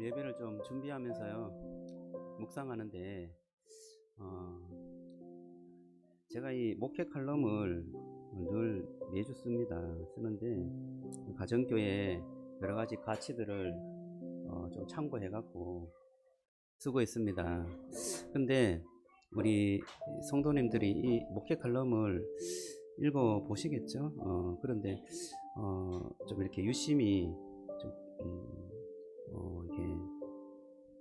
오늘 예배를 좀 준비하면서요 묵상하는데 제가 이 목회 칼럼을 늘 매주 쓰는데 가정교회 여러 가지 가치들을 좀 참고해 갖고 쓰고 있습니다. 근데 우리 성도님들이 이 목회 칼럼을 읽어 보시겠죠? 그런데 좀 이렇게 유심히 좀 이렇게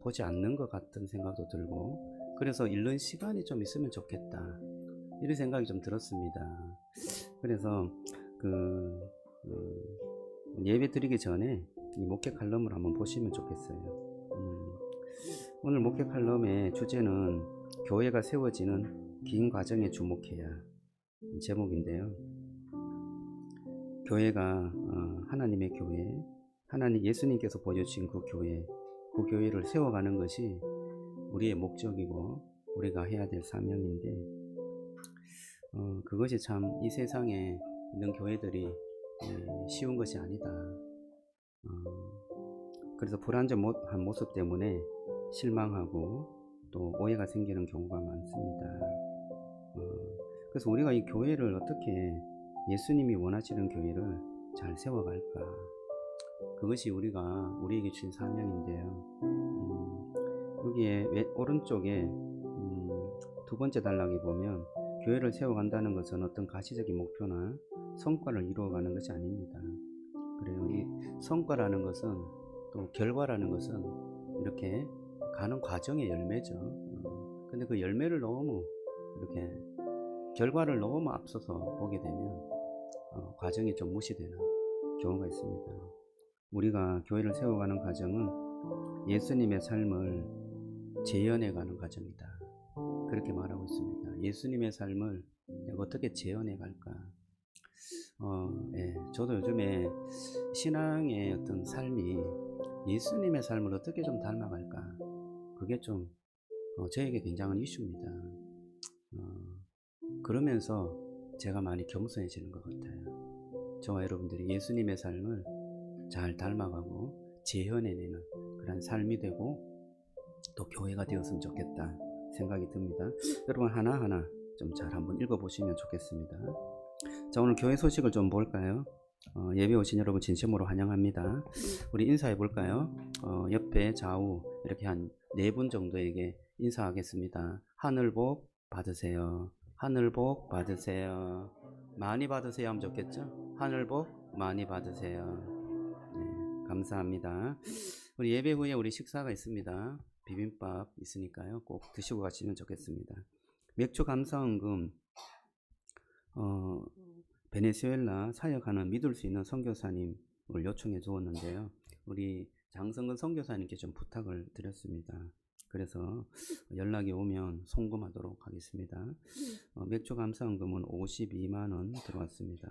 보지 않는 것 같은 생각도 들고, 그래서 읽는 시간이 좀 있으면 좋겠다 이런 생각이 좀 들었습니다. 그래서 예배 드리기 전에 이 목회 칼럼을 한번 보시면 좋겠어요. 오늘 목회 칼럼의 주제는 교회가 세워지는 긴 과정에 주목해야 제목인데요. 교회가 하나님의 교회, 하나님 예수님께서 보여주신 그 교회를 세워가는 것이 우리의 목적이고 우리가 해야 될 사명인데, 그것이 참 이 세상에 있는 교회들이 쉬운 것이 아니다. 그래서 불완전한 모습 때문에 실망하고 또 오해가 생기는 경우가 많습니다. 그래서 우리가 이 교회를 어떻게 예수님이 원하시는 교회를 잘 세워갈까, 그것이 우리에게 주신 사명인데요. 여기에 오른쪽에 두 번째 단락에 보면 교회를 세워간다는 것은 어떤 가시적인 목표나 성과를 이루어가는 것이 아닙니다. 그래요. 이 성과라는 것은, 또 결과라는 것은 이렇게 가는 과정의 열매죠. 근데 그 열매를 너무 이렇게 결과를 너무 앞서서 보게 되면 과정이 좀 무시되는 경우가 있습니다. 우리가 교회를 세워가는 과정은 예수님의 삶을 재현해가는 과정이다, 그렇게 말하고 있습니다. 예수님의 삶을 내가 어떻게 재현해 갈까? 저도 요즘에 신앙의 어떤 삶이 예수님의 삶을 어떻게 좀 닮아갈까, 그게 좀 저에게 굉장한 이슈입니다. 그러면서 제가 많이 겸손해지는 것 같아요. 저와 여러분들이 예수님의 삶을 잘 닮아가고 재현해내는 그런 삶이 되고 또 교회가 되었으면 좋겠다 생각이 듭니다. 여러분 하나하나 좀 잘 한번 읽어보시면 좋겠습니다. 자, 오늘 교회 소식을 좀 볼까요? 예배 오신 여러분 진심으로 환영합니다. 우리 인사해 볼까요? 옆에 좌우 이렇게 한 4분 정도에게 인사하겠습니다. 하늘복 받으세요. 하늘복 받으세요. 많이 받으세요 하면 좋겠죠? 하늘복 많이 받으세요. 네, 감사합니다. 우리 예배 후에 우리 식사가 있습니다. 비빔밥 있으니까요, 꼭 드시고 가시면 좋겠습니다. 맥주 감사헌금 베네수엘라 사역하는 믿을 수 있는 선교사님을 요청해 주었는데요, 우리 장성근 선교사님께 좀 부탁을 드렸습니다. 그래서 연락이 오면 송금하도록 하겠습니다. 맥주 감사헌금은 52만원 들어왔습니다.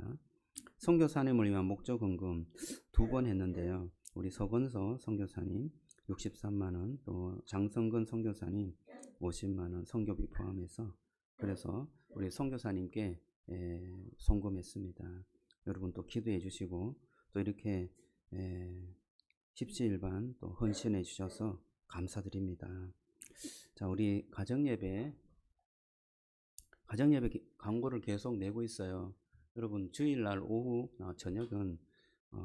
선교사님을 위한 목적헌금 2번 했는데요, 우리 서건서 선교사님 63만원, 또 장성근 선교사님 50만원 선교비 포함해서, 그래서 우리 선교사님께 송금했습니다. 여러분 또 기도해 주시고 또 이렇게 십시일반 또 헌신해 주셔서 감사드립니다. 자, 우리 가정예배 광고를 계속 내고 있어요. 여러분 주일날 오후 저녁은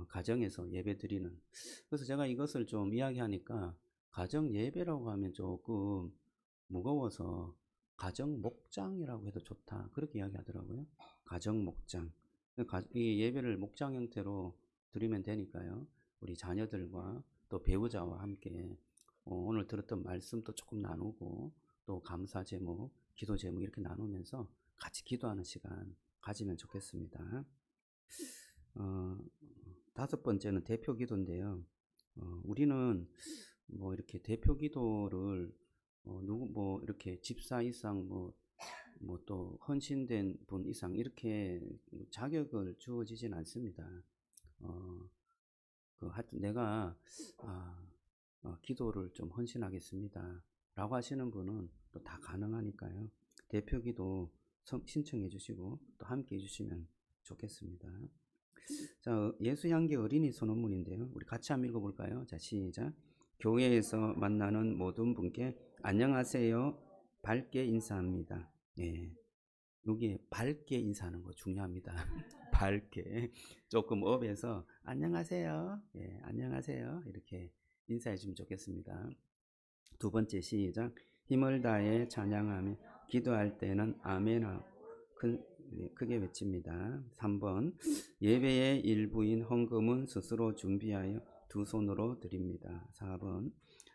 가정에서 예배 드리는, 그래서 제가 이것을 좀 이야기하니까 가정 예배라고 하면 조금 무거워서 가정 목장이라고 해도 좋다, 그렇게 이야기하더라고요. 가정 목장, 이 예배를 목장 형태로 드리면 되니까요, 우리 자녀들과 또 배우자와 함께 오늘 들었던 말씀도 조금 나누고 또 감사 제목, 기도 제목 이렇게 나누면서 같이 기도하는 시간 가지면 좋겠습니다. 5번째는 대표 기도인데요. 우리는 뭐 이렇게 대표 기도를 이렇게 집사 이상 또 헌신된 분 이상 이렇게 자격을 주어지진 않습니다. 하여튼 내가 기도를 좀 헌신하겠습니다 라고 하시는 분은 또 다 가능하니까요, 대표 기도 신청해 주시고 또 함께 해 주시면 좋겠습니다. 자, 예수향기 어린이 선언문인데요, 우리 같이 한번 읽어볼까요? 자, 시작. 교회에서 만나는 모든 분께 안녕하세요 밝게 인사합니다. 예, 여기 밝게 인사하는 거 중요합니다. 밝게 조금 업해서 안녕하세요, 예, 안녕하세요 이렇게 인사해 주면 좋겠습니다. 두 번째 시작. 힘을 다해 찬양하며 기도할 때는 아멘하고 크게 외칩니다. 3번 예배의 일부인 헌금은 스스로 준비하여 두 손으로 드립니다. 4번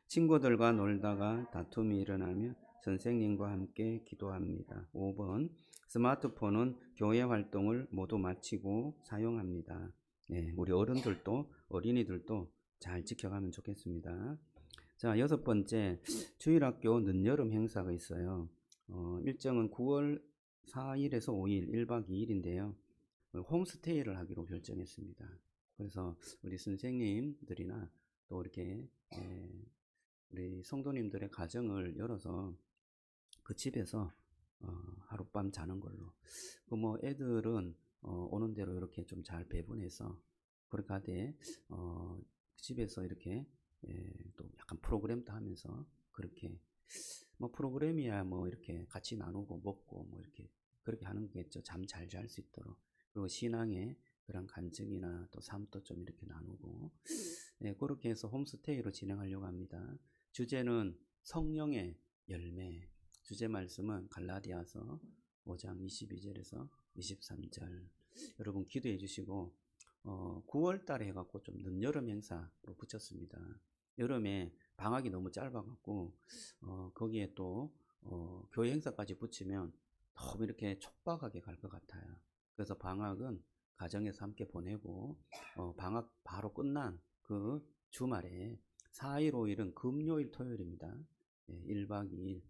친구들과 놀다가 다툼이 일어나면 선생님과 함께 기도합니다. 5번 스마트폰은 교회 활동을 모두 마치고 사용합니다. 네, 우리 어른들도 어린이들도 잘 지켜가면 좋겠습니다. 자, 여섯 번째, 주일학교 늦여름 행사가 있어요. 일정은 9월 4일에서 5일, 1박 2일인데요. 홈스테이를 하기로 결정했습니다. 그래서 우리 선생님들이나 또 이렇게 우리 성도님들의 가정을 열어서 그 집에서 하룻밤 자는 걸로. 그 뭐 애들은 오는 대로 이렇게 좀 잘 배분해서 그렇게 하되 집에서 이렇게 또 약간 프로그램도 하면서 그렇게 뭐 프로그램이야 뭐 이렇게 같이 나누고 먹고 뭐 이렇게 그렇게 하는 거겠죠. 잠 잘 잘 수 있도록. 그리고 신앙의 그런 간증이나 또 삶도 좀 이렇게 나누고 그렇게 해서 홈스테이로 진행하려고 합니다. 주제는 성령의 열매. 주제 말씀은 갈라디아서 5장 22절에서 23절. 여러분 기도해 주시고 9월 달에 해갖고 좀 늦여름 행사로 붙였습니다. 여름에 방학이 너무 짧아갖고 거기에 또 교회 행사까지 붙이면 너무 이렇게 촉박하게 갈 것 같아요. 그래서 방학은 가정에서 함께 보내고 방학 바로 끝난 그 주말에 4일 5일은 금요일 토요일입니다. 1박 2일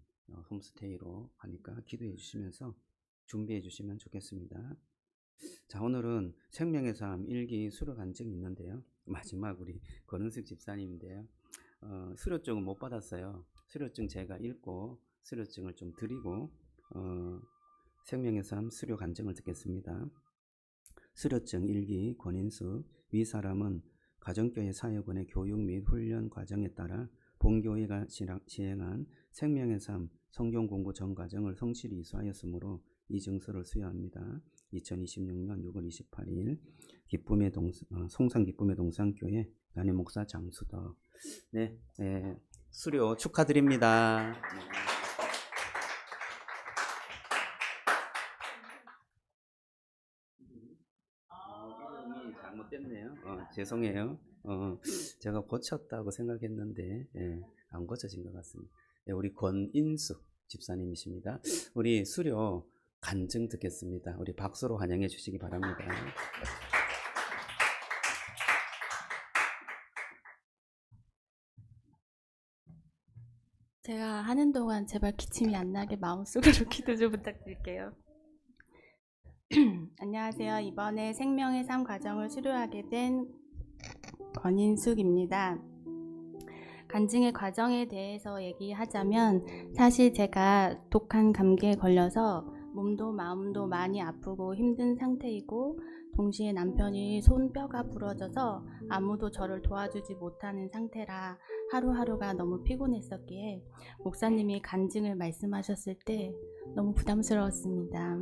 홈스테이로 하니까 기도해 주시면서 준비해 주시면 좋겠습니다. 자, 오늘은 생명의 삶 1기 수료 간증이 있는데요. 마지막 우리 권은숙 집사님인데요. 수료증은 못 받았어요. 수료증 제가 읽고 수료증을 좀 드리고 생명의 삶 수료 간증을 듣겠습니다. 수료증 1기 권인숙. 위 사람은 가정교회 사역원의 교육 및 훈련 과정에 따라 본교회가 시행한 생명의 삶 성경 공부 전 과정을 성실히 이수하였으므로 이 증서를 수여합니다. 2026년 6월 28일 송산 기쁨의 동산교회 담임 목사 장수덕. 네, 수료 축하드립니다. 이름이 잘못됐네요. 죄송해요. 제가 고쳤다고 생각했는데 안 고쳐진 것 같습니다. 우리 권인숙 집사님이십니다. 우리 수료 간증 듣겠습니다. 우리 박수로 환영해 주시기 바랍니다. 제가 하는 동안 제발 기침이 안 나게 마음속으로 기도 좀 부탁드릴게요. 안녕하세요. 이번에 생명의 삶 과정을 수료하게 된 권인숙입니다. 간증의 과정에 대해서 얘기하자면 사실 제가 독한 감기에 걸려서 몸도 마음도 많이 아프고 힘든 상태이고 동시에 남편이 손뼈가 부러져서 아무도 저를 도와주지 못하는 상태라 하루하루가 너무 피곤했었기에 목사님이 간증을 말씀하셨을 때 너무 부담스러웠습니다.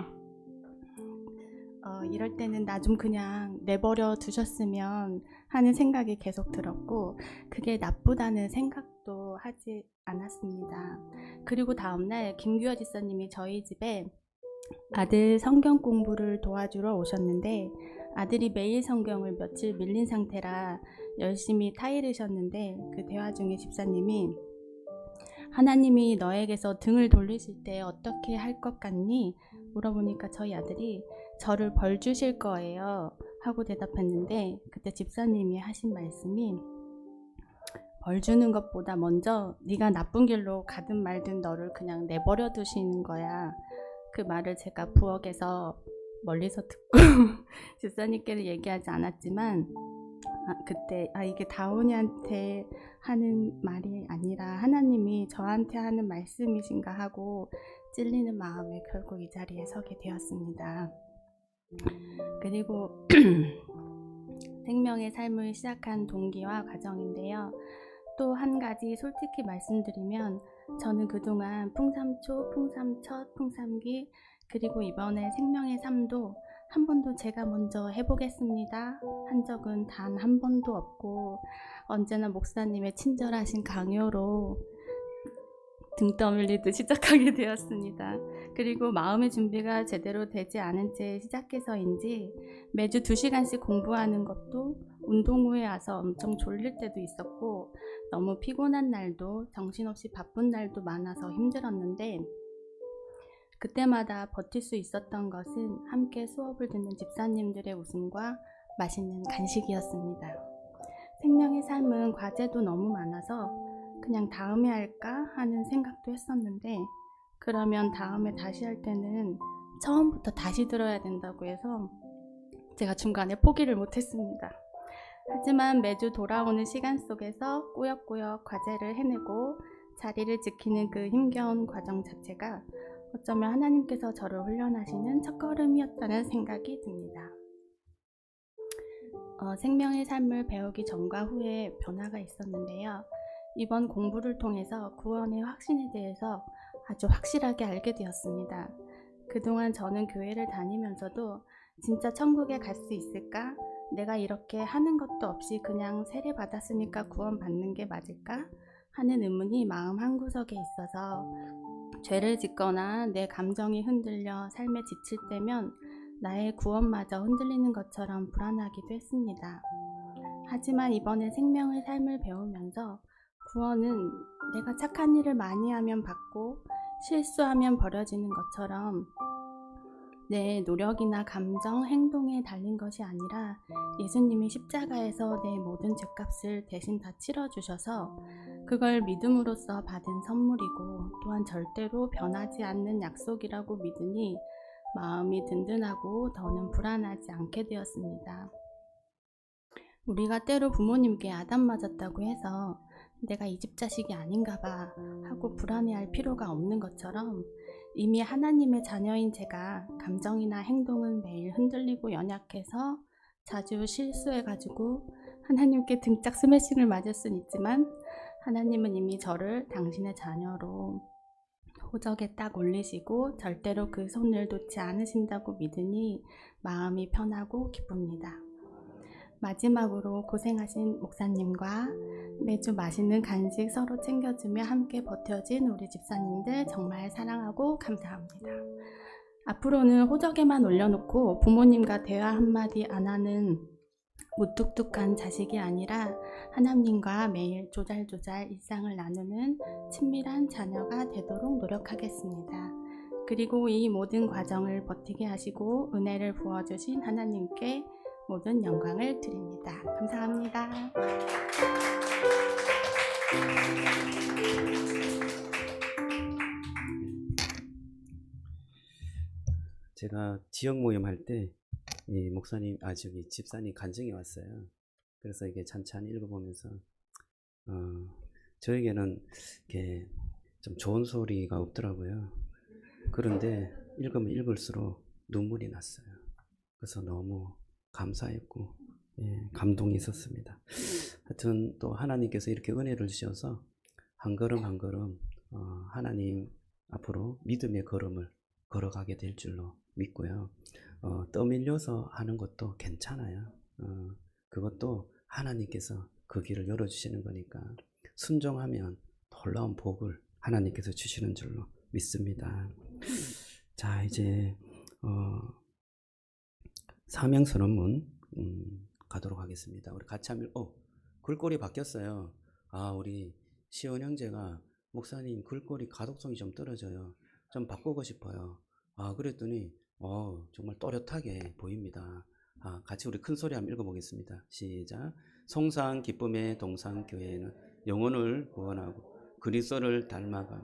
이럴 때는 나 좀 그냥 내버려 두셨으면 하는 생각이 계속 들었고 그게 나쁘다는 생각도 하지 않았습니다. 그리고 다음날 김규어 집사님이 저희 집에 아들 성경 공부를 도와주러 오셨는데 아들이 매일 성경을 며칠 밀린 상태라 열심히 타이르셨는데 그 대화 중에 집사님이 하나님이 너에게서 등을 돌리실 때 어떻게 할 것 같니? 물어보니까 저희 아들이 저를 벌 주실 거예요 하고 대답했는데 그때 집사님이 하신 말씀이 벌 주는 것보다 먼저 네가 나쁜 길로 가든 말든 너를 그냥 내버려 두시는 거야. 그 말을 제가 부엌에서 멀리서 듣고 집사님께는 얘기하지 않았지만 그때 이게 다온이한테 하는 말이 아니라 하나님이 저한테 하는 말씀이신가 하고 찔리는 마음에 결국 이 자리에 서게 되었습니다. 그리고 생명의 삶을 시작한 동기와 과정인데요. 또 한 가지 솔직히 말씀드리면 저는 그동안 풍삼초, 풍삼첫, 풍삼귀 그리고 이번에 생명의 삶도 한 번도 제가 먼저 해보겠습니다 한 적은 단 한 번도 없고 언제나 목사님의 친절하신 강요로 등 떠밀리듯 시작하게 되었습니다. 그리고 마음의 준비가 제대로 되지 않은 채 시작해서인지 매주 2시간씩 공부하는 것도 운동 후에 와서 엄청 졸릴 때도 있었고 너무 피곤한 날도 정신없이 바쁜 날도 많아서 힘들었는데 그때마다 버틸 수 있었던 것은 함께 수업을 듣는 집사님들의 웃음과 맛있는 간식이었습니다. 생명의 삶은 과제도 너무 많아서 그냥 다음에 할까 하는 생각도 했었는데 그러면 다음에 다시 할 때는 처음부터 다시 들어야 된다고 해서 제가 중간에 포기를 못했습니다. 하지만 매주 돌아오는 시간 속에서 꾸역꾸역 과제를 해내고 자리를 지키는 그 힘겨운 과정 자체가 어쩌면 하나님께서 저를 훈련하시는 첫걸음이었다는 생각이 듭니다. 생명의 삶을 배우기 전과 후에 변화가 있었는데요. 이번 공부를 통해서 구원의 확신에 대해서 아주 확실하게 알게 되었습니다. 그동안 저는 교회를 다니면서도 진짜 천국에 갈 수 있을까? 내가 이렇게 하는 것도 없이 그냥 세례 받았으니까 구원 받는 게 맞을까? 하는 의문이 마음 한구석에 있어서 죄를 짓거나 내 감정이 흔들려 삶에 지칠 때면 나의 구원마저 흔들리는 것처럼 불안하기도 했습니다. 하지만 이번에 생명의 삶을 배우면서 구원은 내가 착한 일을 많이 하면 받고 실수하면 버려지는 것처럼 내 노력이나 감정, 행동에 달린 것이 아니라 예수님이 십자가에서 내 모든 죄값을 대신 다 치러주셔서 그걸 믿음으로써 받은 선물이고 또한 절대로 변하지 않는 약속이라고 믿으니 마음이 든든하고 더는 불안하지 않게 되었습니다. 우리가 때로 부모님께 아담 맞았다고 해서 내가 이 집 자식이 아닌가 봐 하고 불안해할 필요가 없는 것처럼 이미 하나님의 자녀인 제가 감정이나 행동은 매일 흔들리고 연약해서 자주 실수해가지고 하나님께 등짝 스매싱을 맞을 순 있지만 하나님은 이미 저를 당신의 자녀로 호적에 딱 올리시고 절대로 그 손을 놓지 않으신다고 믿으니 마음이 편하고 기쁩니다. 마지막으로 고생하신 목사님과 매주 맛있는 간식 서로 챙겨주며 함께 버텨진 우리 집사님들 정말 사랑하고 감사합니다. 앞으로는 호적에만 올려놓고 부모님과 대화 한마디 안 하는 무뚝뚝한 자식이 아니라 하나님과 매일 조잘조잘 일상을 나누는 친밀한 자녀가 되도록 노력하겠습니다. 그리고 이 모든 과정을 버티게 하시고 은혜를 부어주신 하나님께 모든 영광을 드립니다. 감사합니다. 제가 지역 모임 할 때 이 목사님, 저기 집사님 간증이 왔어요. 그래서 이게 찬찬히 읽어보면서 저에게는 이렇게 좀 좋은 소리가 없더라고요. 그런데 읽으면 읽을수록 눈물이 났어요. 그래서 너무 감사했고 감동이 있었습니다. 하여튼 또 하나님께서 이렇게 은혜를 주셔서 한 걸음 한 걸음 하나님 앞으로 믿음의 걸음을 걸어가게 될 줄로 믿고요. 떠밀려서 하는 것도 괜찮아요. 그것도 하나님께서 그 길을 열어주시는 거니까 순종하면 놀라운 복을 하나님께서 주시는 줄로 믿습니다. 자, 이제 사명선언문 가도록 하겠습니다. 우리 같이 하면 글꼴이 바뀌었어요. 우리 시원 형제가 목사님 글꼴이 가독성이 좀 떨어져요. 좀 바꾸고 싶어요. 그랬더니 정말 또렷하게 보입니다. 같이 우리 큰 소리 한번 읽어보겠습니다. 시작. 송산 기쁨의 동산교회는 영혼을 구원하고 그리스도를 닮아가며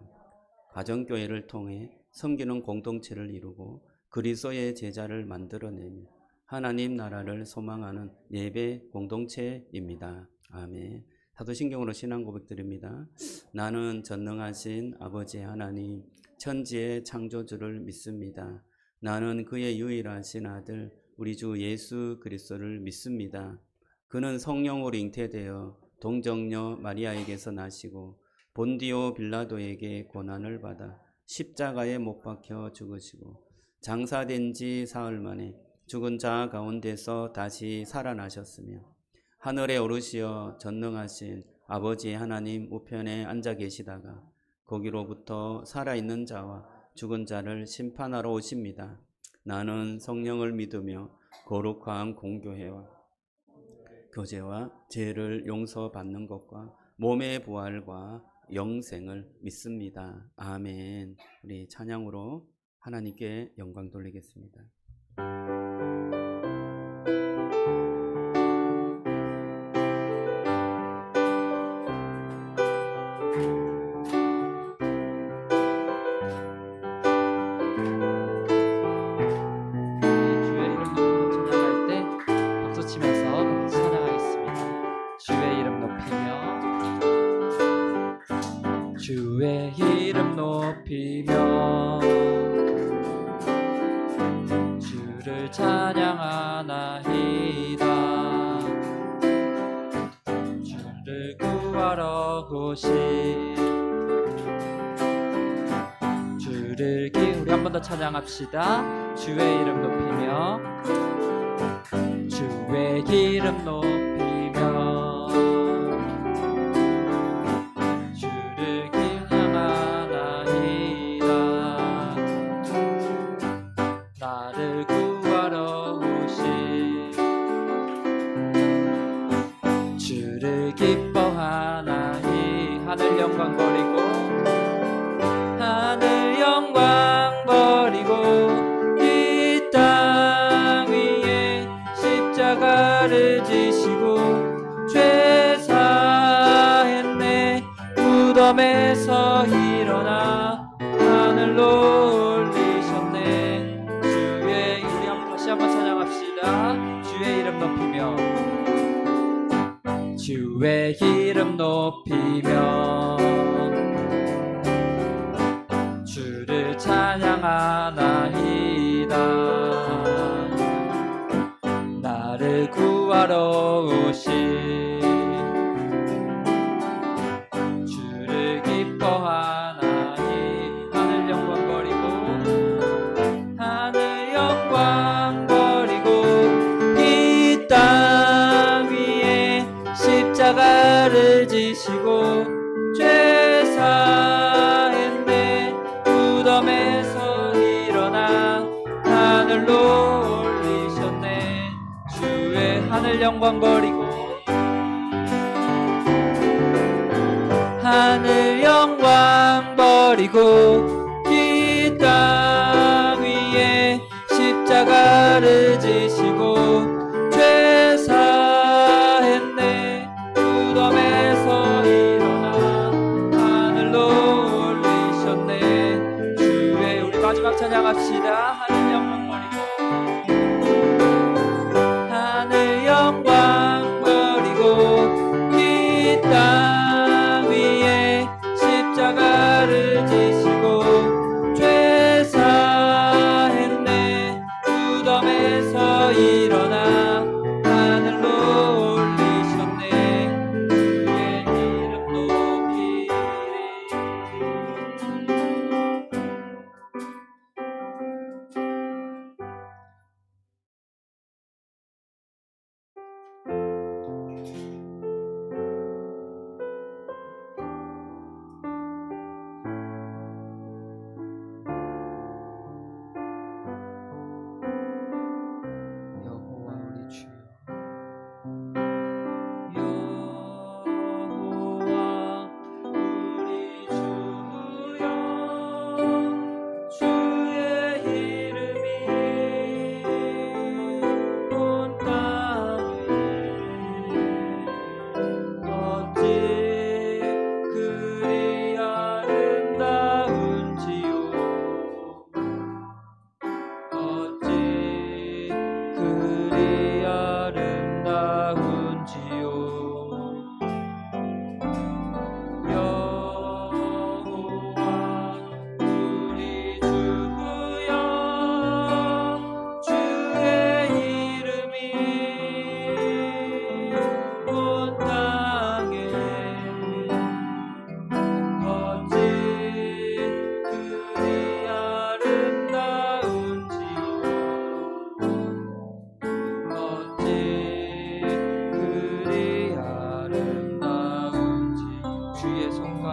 가정교회를 통해 섬기는 공동체를 이루고 그리스도의 제자를 만들어내며 하나님 나라를 소망하는 예배 공동체입니다. 아멘. 사도신경으로 신앙 고백드립니다. 나는 전능하신 아버지 하나님 천지의 창조주를 믿습니다. 나는 그의 유일하신 아들 우리 주 예수 그리스도를 믿습니다. 그는 성령으로 잉태되어 동정녀 마리아에게서 나시고 본디오 빌라도에게 고난을 받아 십자가에 못 박혀 죽으시고 장사된 지 사흘 만에 죽은 자 가운데서 다시 살아나셨으며 하늘에 오르시어 전능하신 아버지 하나님 우편에 앉아 계시다가 거기로부터 살아있는 자와 죽은 자를 심판하러 오십니다. 나는 성령을 믿으며 거룩한 공교회와 교제와 죄를 용서받는 것과 몸의 부활과 영생을 믿습니다. 아멘. 우리 찬양으로 하나님께 영광 돌리겠습니다. 주의 이름 높이며 찬양할 때 박수 치면서 같이 찬양하겠습니다. 주의 이름 높이며 주의 이름 높이며 주를 찬양하나이다. 주를 구하러 오신 주를 우리 한 번 더 찬양합시다. 주의 이름 높이며 주의 이름 높이며 주를 찬양하나이다. 나를 구하러 오신 주를 기뻐하나이. 하늘 영광 버리고 하늘 영광 버리고 이 땅 위에 십자가를 지시고 죄 사했네. 무덤에서 일어나 하늘로 올리셨네. 주의 이름 다시 한번 찬양합시다. 주의 이름 높이며 주의 이름 높이며 주를 찬양하나이다. 나를 구하러 오신 주를 기뻐하나이. 하늘 영광 버리고 하늘 영광 버리고 이 땅 위에 십자가를 지시고 죄 사했네. 무덤에서 일어나 하늘로 올리셨네. 주의 하늘 영광 버리고 하늘 영광 버리고 이 땅 위에 십자가를 지시고 죄 사했네. 무덤에서 일어나 하늘로 올리셨네. 주의 우리 마지막 찬양합시다. 하늘 영광 버리고 하늘 영광 버리고 이 땅 위에 십자가를 지시고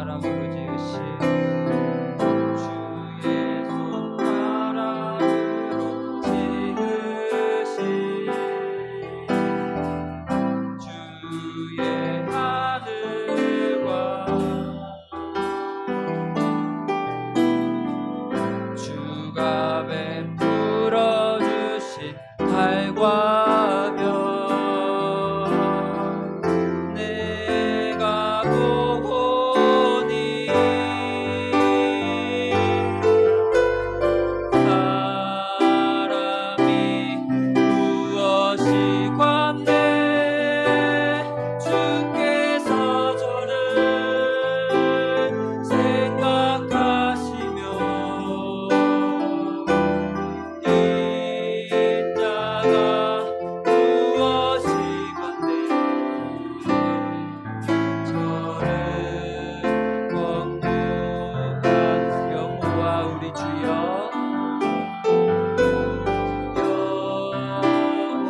손가락으로 지으신 주의 손가락으로 지으신 주의 하늘과 주가 베풀어 주신 달과 별 내가 보니 사람이 무엇이 관대 주께서 저를 생각하시며 이 자가 무엇이 관대 저를 권고한 여호와 우리 주여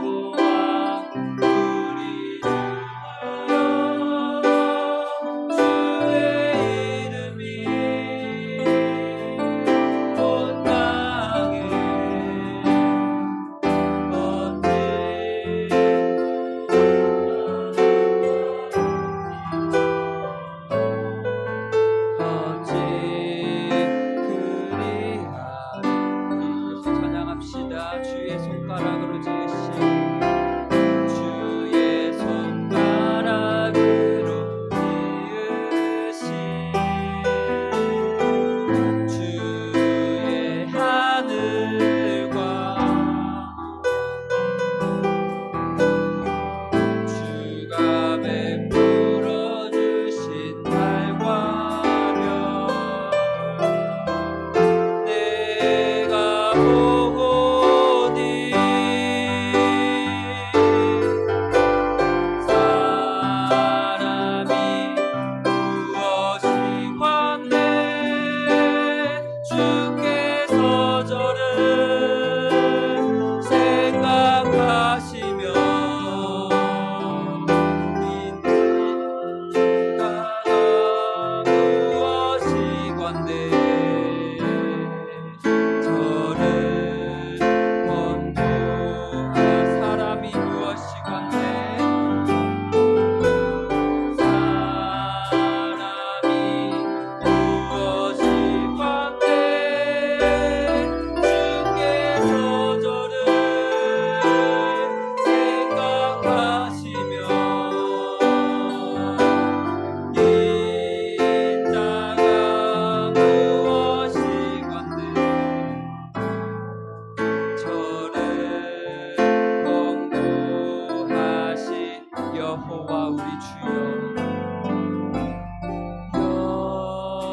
여호와 우리 주여 주의 이름이 온 땅에 어찌 그리하리 예수 찬양합시다. 주의 손가락으로 지으신 주의 손가락으로 지으신 주의 하늘과 주가 베풀어 주신 달과 별 내가 보니 사람이 무엇이 관대 주께서 저를 생각하시며 인자가 무엇이 관대 저를 권고한 사람이 무엇이 관대 사람이 무엇이 관대 주께서 저를 생각하시며 인자가 무엇이 관대 저를 권고하신 여호와 우리 주여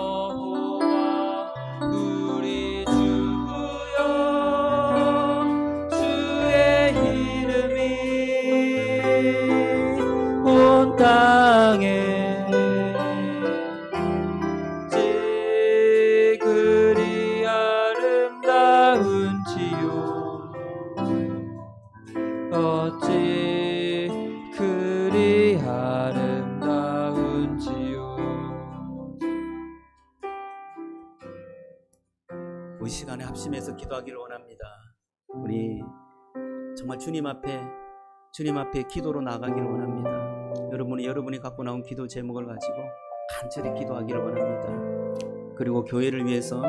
여호와 우리 주여 주의 이름이 온 땅에 어찌 그리 아름다운지요 어찌 그리 아름다운지요 우리 시간에 합심해서 기도하기를 원합니다. 우리 정말 주님 앞에 기도로 나가기를 원합니다. 여러분이 갖고 나온 기도 제목을 가지고 간절히 기도하기를 원합니다. 그리고 교회를 위해서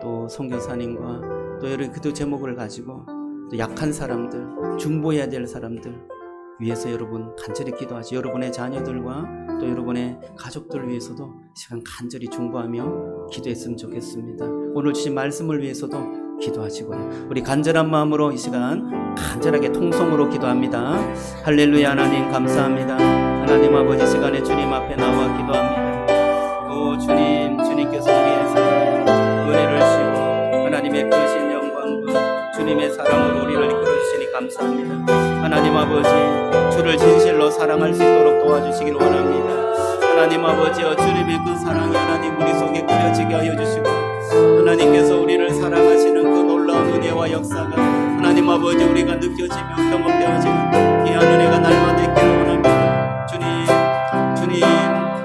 또 선교사님과 또 여러 기도 제목을 가지고 또 약한 사람들, 중보해야 될 사람들 위해서 여러분 간절히 기도하지. 여러분의 자녀들과 또 여러분의 가족들 위해서도 시간 간절히 중보하며 기도했으면 좋겠습니다. 오늘 주신 말씀을 위해서도 기도하시고요. 우리 간절한 마음으로 이 시간 간절하게 통성으로 기도합니다. 할렐루야. 하나님 감사합니다. 하나님 아버지 시간에 주님 앞에 나와 기도합니다. 오 주님께서 우리의 삶에 은혜를 주시고 하나님의 크신 영광과 주님의 사랑으로 우리를 이끌어주시니 감사합니다. 하나님 아버지 주를 진실로 사랑할 수 있도록 도와주시길 원합니다. 하나님 아버지여 주님의 그 사랑이 하나님 우리 속에 끓여지게 하여 주시고 하나님께서 우리를 사랑하시는 그 놀라운 은혜와 역사가 하나님 아버지 우리가 느껴지며 경험되어지는 귀한 은혜가 날마다 있기를 원합니다. 주님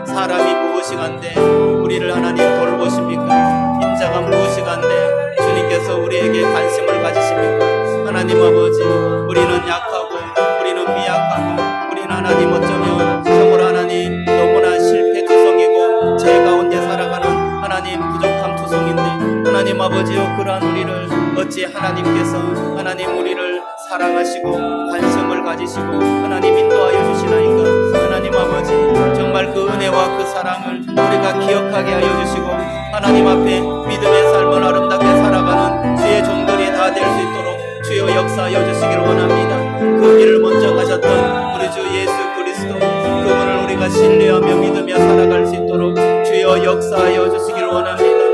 사람이 무엇이 무엇이간데 우리를 하나님 돌보십니까? 인자가 무엇이간데 주님께서 우리에게 관심을 가지십니까? 하나님 아버지, 우리는 약하고 우리는 미약하고 우리는 하나님 어쩌면 참으로 하나님 너무나 실패투성이고 죄 가운데 살아가는 하나님 부족함 투성인데 하나님 아버지요, 그러한 우리를 어찌 하나님께서 하나님 우리를 사랑하시고 관심을 가지시고 하나님 인도하여 주시나이까? 하나님 아버지, 정말 그 은혜와 그 사랑을 우리가 기억하게 하여 주시고 하나님 앞에 믿음의 삶을 아름답게 살아가는 주의 종들이 다 될 수 있도록 주여 역사하여 주시기를 원합니다. 그 길을 먼저 가셨던 우리 주 예수 그리스도, 그분을 우리가 신뢰하며 믿으며 살아갈 수 있도록 주여 역사하여 주시기를 원합니다.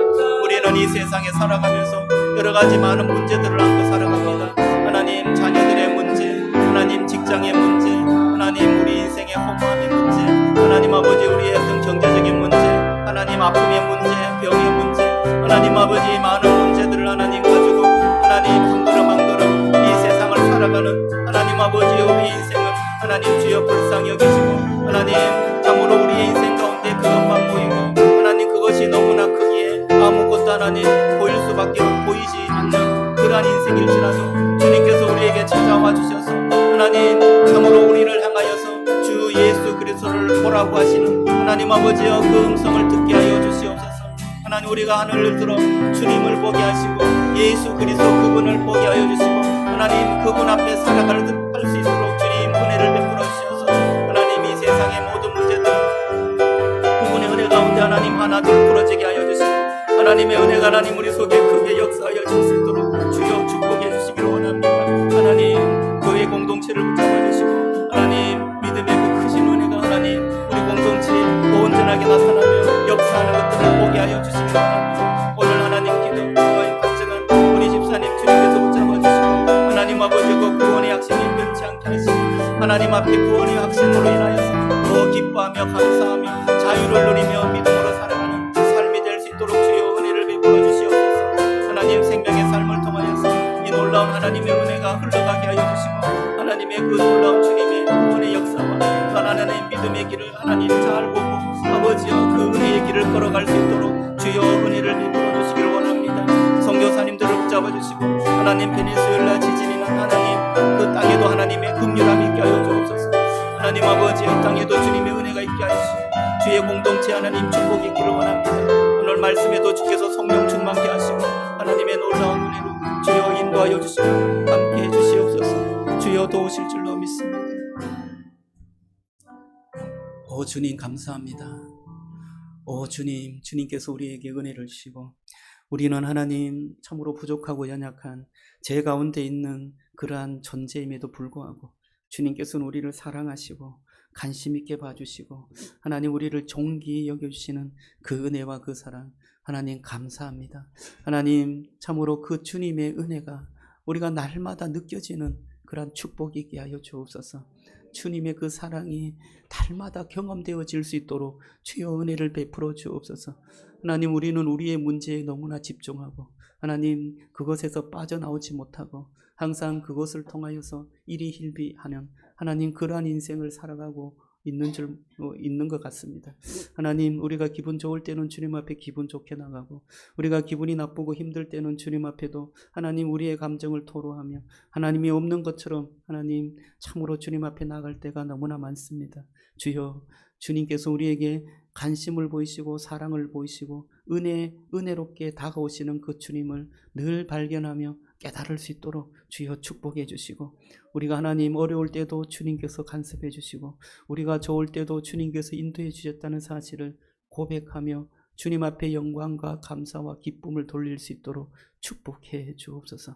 우리는 이 세상에 살아가면서 여러 가지 많은 문제들을 안고 살아갑니다. 하나님 자녀들의 문제, 하나님 직장의 문제, 하나님 우리 인생의 허무함의 문제, 하나님 아버지 우리의 어떤 경제적인 문제, 하나님 아픔의 문제, 병의 문제, 하나님 아버지 많은 문제들을 하나님 가지고 하나님 한 걸음 한 걸음 이 세상을 살아가는 하나님 아버지 우리 인생을 하나님 주여 불쌍히 여기시고 하나님 참으로 우리의 인생 가운데 그것만 보이고 하나님 그것이 너무나 크기에 아무것도 하나님 보일 수밖에 보이지 않는 그러한 인생일지라도 주님께서 우리에게 찾아와 주셔서 하나님 참으로 우리를 향하여서 주 예수 그리스도를 보라고 하시는 하나님 아버지여 그 음성을 듣게 하여 주시옵소서. 하나님 우리가 하늘을 들어 주님을 보게 하시고 예수 그리스도 그분을 보게 하여 주시고 하나님 그분 앞에 살아갈 수 있도록 주님 은혜를 베풀어 주셔서 하나님 이 세상의 모든 문제들 그분의 은혜 가운데 하나님 하나도 풀어지게 하여 주시고 하나님의 은혜가 하나님 우리 속에 크게 역사하여 줄 수 있도록 주여 축복해 주시기를 원합니다. 하나님 교회 공동체를 붙잡아 주시고 하나님 믿음의 그 크신 은혜가 하나님 우리 공동체에 온전하게 나타나며 역사하는 것들을 보게 하여 주시기를 원합니다. 오늘 하나님 기도 간증한 우리 집사님 주님께서 붙잡아 주시고 하나님 아버지 그 구원의 확신이 변치 않게 하시고 하나님 앞에 구원의 확신으로 인하여서 더 기뻐하며 감사하며 자유를 누리며 믿음으로 살아가는 삶이 될 수 있도록 주여 은혜를 베풀어 주시옵소서. 하나님 생명의 삶을 통하여서 이 놀라운 하나님의 은혜가 흘러가게 하여 주시고 하나님의 그 놀라운 주님의 구원의 역사와 또 하나님의 믿음의 길을 하나님 잘 보고 아버지여 그 은혜의 길을 걸어갈 수 있도록 주여 은혜를 베풀어 주시기를 원합니다. 선교사님들을 붙잡아 주시고 하나님 베네수엘라 지진이 난 하나님 그 땅에도 하나님의 긍휼함이 있게 하여 주옵소서. 하나님 아버지 이 땅에도 주님의 은혜가 있게 하여 주시고 주의 공동체 하나님 축복이 있기를 원합니다. 오늘 말씀에도 주께서 성령 충만케 하시고 하나님의 놀라운 은혜로 주여 인도하여 주시고 함께 해주시옵소서. 주여 도우실 줄로 믿습니다. 오 주님 감사합니다. 오 주님, 주님께서 우리에게 은혜를 주시고 우리는 하나님 참으로 부족하고 연약한 죄 가운데 있는 그러한 존재임에도 불구하고 주님께서는 우리를 사랑하시고 관심 있게 봐주시고 하나님 우리를 존귀히 여겨주시는 그 은혜와 그 사랑 하나님 감사합니다. 하나님 참으로 그 주님의 은혜가 우리가 날마다 느껴지는 그러한 축복이 있게 하여 주옵소서. 주님의 그 사랑이 날마다 경험되어질 수 있도록 주여 은혜를 베풀어 주옵소서. 하나님 우리는 우리의 문제에 너무나 집중하고 하나님 그것에서 빠져나오지 못하고 항상 그것을 통하여서 이리힐비하는 하나님 그러한 인생을 살아가고 있는 것 같습니다. 하나님 우리가 기분 좋을 때는 주님 앞에 기분 좋게 나가고 우리가 기분이 나쁘고 힘들 때는 주님 앞에도 하나님 우리의 감정을 토로하며 하나님이 없는 것처럼 하나님 참으로 주님 앞에 나갈 때가 너무나 많습니다. 주여 주님께서 우리에게 관심을 보이시고 사랑을 보이시고 은혜롭게 다가오시는 그 주님을 늘 발견하며 깨달을 수 있도록 주여 축복해 주시고 우리가 하나님 어려울 때도 주님께서 간섭해 주시고 우리가 좋을 때도 주님께서 인도해 주셨다는 사실을 고백하며 주님 앞에 영광과 감사와 기쁨을 돌릴 수 있도록 축복해 주옵소서.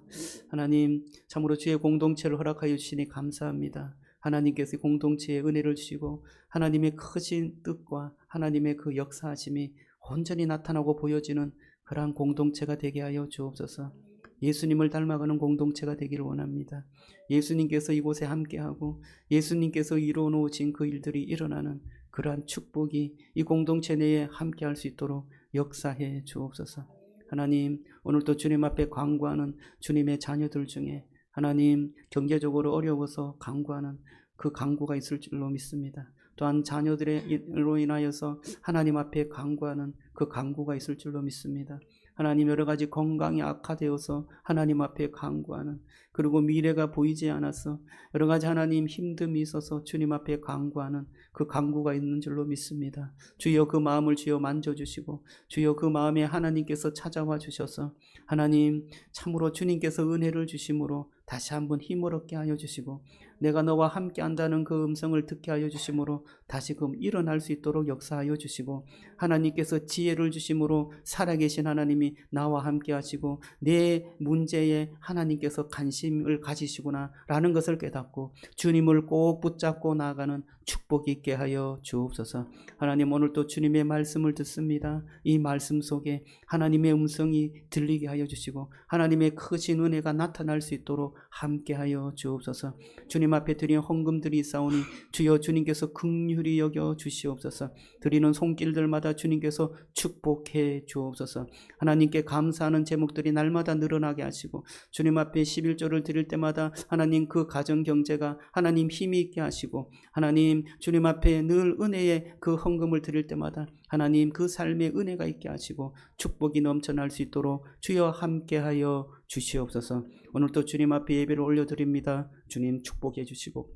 하나님 참으로 주의 공동체를 허락하여 주시니 감사합니다. 하나님께서 공동체에 은혜를 주시고 하나님의 크신 뜻과 하나님의 그 역사하심이 온전히 나타나고 보여지는 그러한 공동체가 되게 하여 주옵소서. 예수님을 닮아가는 공동체가 되기를 원합니다. 예수님께서 이곳에 함께하고 예수님께서 이루어 놓으신 그 일들이 일어나는 그러한 축복이 이 공동체 내에 함께할 수 있도록 역사해 주옵소서. 하나님 오늘도 주님 앞에 간구하는 주님의 자녀들 중에 하나님 경제적으로 어려워서 간구하는 그 간구가 있을 줄로 믿습니다. 또한 자녀들로 인하여서 하나님 앞에 간구하는 그 간구가 있을 줄로 믿습니다. 하나님 여러 가지 건강이 악화되어서 하나님 앞에 간구하는, 그리고 미래가 보이지 않아서 여러 가지 하나님 힘듦이 있어서 주님 앞에 간구하는 그 간구가 있는 줄로 믿습니다. 주여 그 마음을 주여 만져주시고 주여 그 마음에 하나님께서 찾아와 주셔서 하나님 참으로 주님께서 은혜를 주심으로 다시 한번 힘을 얻게 하여 주시고 내가 너와 함께 한다는 그 음성을 듣게 하여 주심으로 다시금 일어날 수 있도록 역사하여 주시고 하나님께서 지혜를 주심으로 살아계신 하나님이 나와 함께 하시고 내 문제에 하나님께서 관심을 가지시구나 라는 것을 깨닫고 주님을 꼭 붙잡고 나아가는 축복이 있게 하여 주옵소서. 하나님 오늘 또 주님의 말씀을 듣습니다. 이 말씀 속에 하나님의 음성이 들리게 하여 주시고 하나님의 크신 은혜가 나타날 수 있도록 함께 하여 주옵소서. 주님 앞에 드린 헌금들이 있사오니 주여 주님께서 긍휼히 여겨 주시옵소서. 드리는 손길들마다 주님께서 축복해 주옵소서. 하나님께 감사하는 제목들이 날마다 늘어나게 하시고 주님 앞에 11조를 드릴 때마다 하나님 그 가정 경제가 하나님 힘이 있게 하시고 하나님 주님 앞에 늘 은혜의 그 헌금을 드릴 때마다 하나님 그 삶에 은혜가 있게 하시고 축복이 넘쳐날 수 있도록 주여 함께하여 주시옵소서. 오늘 또 주님 앞에 예배를 올려드립니다. 주님 축복해 주시고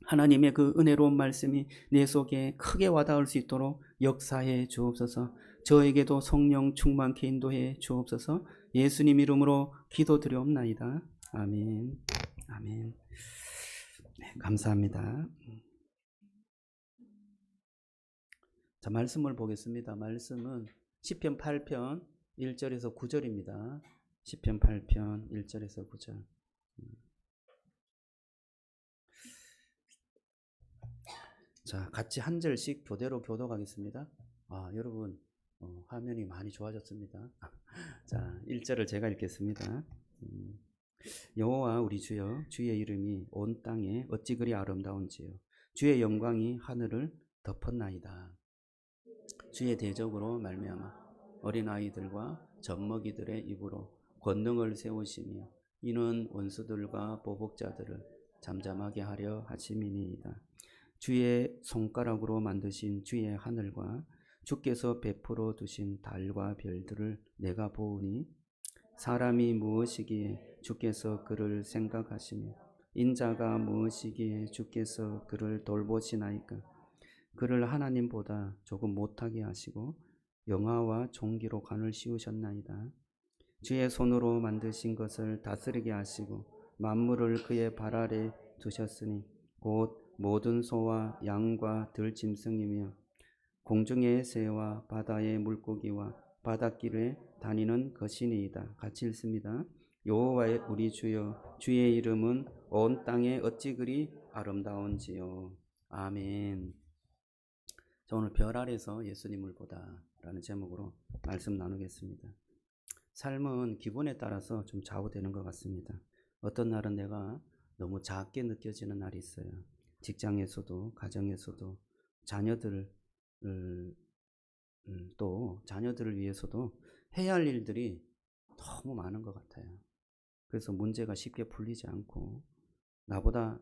하나님의 그 은혜로운 말씀이 내 속에 크게 와닿을 수 있도록 역사해 주옵소서. 저에게도 성령 충만케 인도해 주옵소서. 예수님 이름으로 기도드리옵나이다. 아멘. 아멘. 네, 감사합니다. 자, 말씀을 보겠습니다. 말씀은 시편 8편 1절에서 9절입니다. 시편 8편 1절에서 9절. 자, 같이 한 절씩 교대로 교독하겠습니다. 여러분 화면이 많이 좋아졌습니다. 자, 1절을 제가 읽겠습니다. 여호와 우리 주여, 주의 이름이 온 땅에 어찌 그리 아름다운지요. 주의 영광이 하늘을 덮었나이다. 주의 대적으로 말미암아 어린아이들과 젖먹이들의 입으로 권능을 세우시며 이는 원수들과 보복자들을 잠잠하게 하려 하심이니이다. 주의 손가락으로 만드신 주의 하늘과 주께서 베풀어 두신 달과 별들을 내가 보으니 사람이 무엇이기에 주께서 그를 생각하시며 인자가 무엇이기에 주께서 그를 돌보시나이까. 그를 하나님보다 조금 못하게 하시고 영화와 종기로 간을 씌우셨나이다. 주의 손으로 만드신 것을 다스리게 하시고 만물을 그의 발 아래 두셨으니 곧 모든 소와 양과 들짐승이며 공중의 새와 바다의 물고기와 바닷길에 다니는 것이니이다. 같이 읽습니다. 여호와의 우리 주여, 주의 이름은 온 땅에 어찌 그리 아름다운지요. 아멘. 자, 오늘 별 아래서 예수님을 보다 라는 제목으로 말씀 나누겠습니다. 삶은 기분에 따라서 좀 좌우되는 것 같습니다. 어떤 날은 내가 너무 작게 느껴지는 날이 있어요. 직장에서도 가정에서도 또 자녀들을 위해서도 해야 할 일들이 너무 많은 것 같아요. 그래서 문제가 쉽게 풀리지 않고 나보다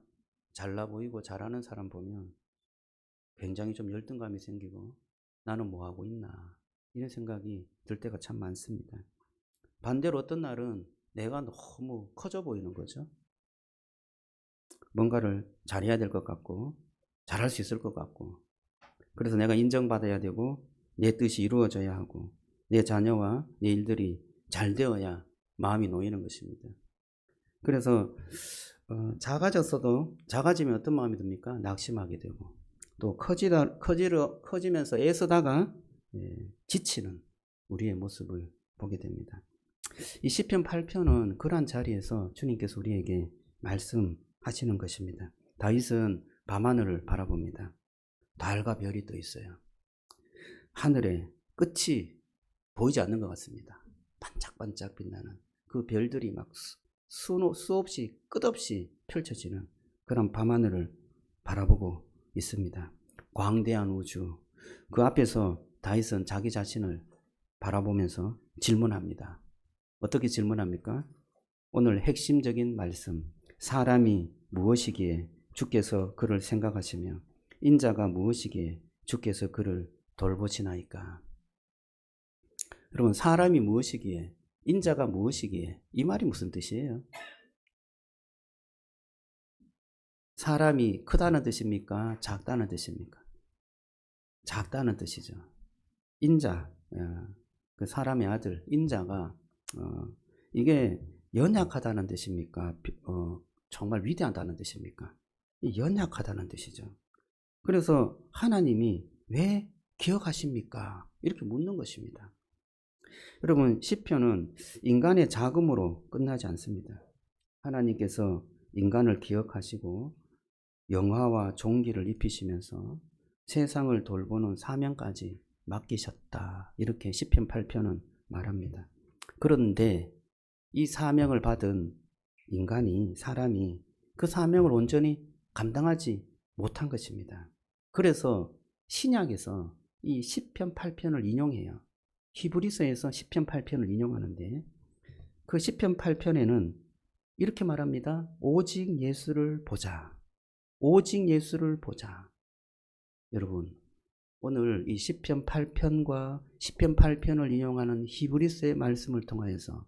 잘나 보이고 잘하는 사람 보면 굉장히 좀 열등감이 생기고 나는 뭐하고 있나 이런 생각이 들 때가 참 많습니다. 반대로 어떤 날은 내가 너무 커져 보이는 거죠. 뭔가를 잘해야 될 것 같고 잘할 수 있을 것 같고 그래서 내가 인정받아야 되고 내 뜻이 이루어져야 하고 내 자녀와 내 일들이 잘 되어야 마음이 놓이는 것입니다. 그래서 작아지면 어떤 마음이 듭니까? 낙심하게 되고 또 커지면서 애쓰다가 지치는 우리의 모습을 보게 됩니다. 이 시편 8편은 그러한 자리에서 주님께서 우리에게 말씀하시는 것입니다. 다윗은 밤하늘을 바라봅니다. 달과 별이 떠 있어요. 하늘에 끝이 보이지 않는 것 같습니다. 반짝반짝 빛나는 그 별들이 막 수없이 끝없이 펼쳐지는 그런 밤하늘을 바라보고 있습니다. 광대한 우주, 그 앞에서 다윗은 자기 자신을 바라보면서 질문합니다. 어떻게 질문합니까? 오늘 핵심적인 말씀, 사람이 무엇이기에 주께서 그를 생각하시며 인자가 무엇이기에 주께서 그를 돌보시나이까. 여러분, 사람이 무엇이기에, 인자가 무엇이기에, 이 말이 무슨 뜻이에요? 사람이 크다는 뜻입니까? 작다는 뜻입니까? 작다는 뜻이죠. 인자, 그 사람의 아들 인자가 이게 연약하다는 뜻입니까? 정말 위대하다는 뜻입니까? 연약하다는 뜻이죠. 그래서 하나님이 왜 기억하십니까? 이렇게 묻는 것입니다. 여러분, 시편은 인간의 자금으로 끝나지 않습니다. 하나님께서 인간을 기억하시고 영화와 종기를 입히시면서 세상을 돌보는 사명까지 맡기셨다. 이렇게 시편 8편은 말합니다. 그런데 이 사명을 받은 인간이, 사람이 그 사명을 온전히 감당하지 못한 것입니다. 그래서 신약에서 이 시편 8편을 인용해요. 히브리서에서 시편 8편을 인용하는데 그 시편 8편에는 이렇게 말합니다. 오직 예수를 보자. 오직 예수를 보자. 여러분, 오늘 이 시편 8편과 시편 8편을 인용하는 히브리서의 말씀을 통하여서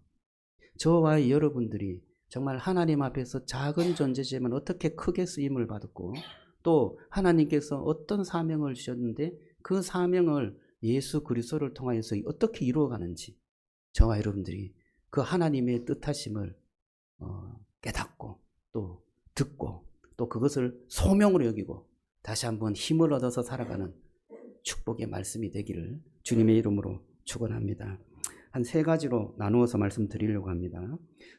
저와 여러분들이 정말 하나님 앞에서 작은 존재지만 어떻게 크게 쓰임을 받았고 또 하나님께서 어떤 사명을 주셨는데 그 사명을 예수 그리스도를 통하여서 어떻게 이루어가는지 저와 여러분들이 그 하나님의 뜻하심을 깨닫고 또 듣고 또 그것을 소명으로 여기고 다시 한번 힘을 얻어서 살아가는 축복의 말씀이 되기를 주님의 이름으로 축원합니다. 한 세 가지로 나누어서 말씀드리려고 합니다.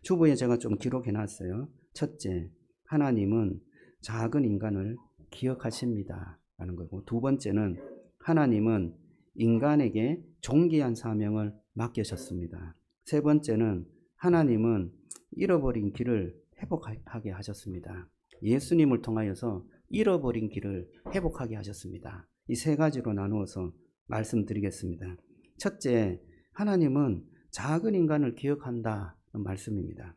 주보에 제가 좀 기록해 놨어요. 첫째, 하나님은 작은 인간을 기억하십니다 라는 거고, 두 번째는 하나님은 인간에게 존귀한 사명을 맡기셨습니다. 세 번째는 하나님은 잃어버린 길을 회복하게 하셨습니다. 예수님을 통하여서 잃어버린 길을 회복하게 하셨습니다. 이 세 가지로 나누어서 말씀드리겠습니다. 첫째, 하나님은 작은 인간을 기억한다는 말씀입니다.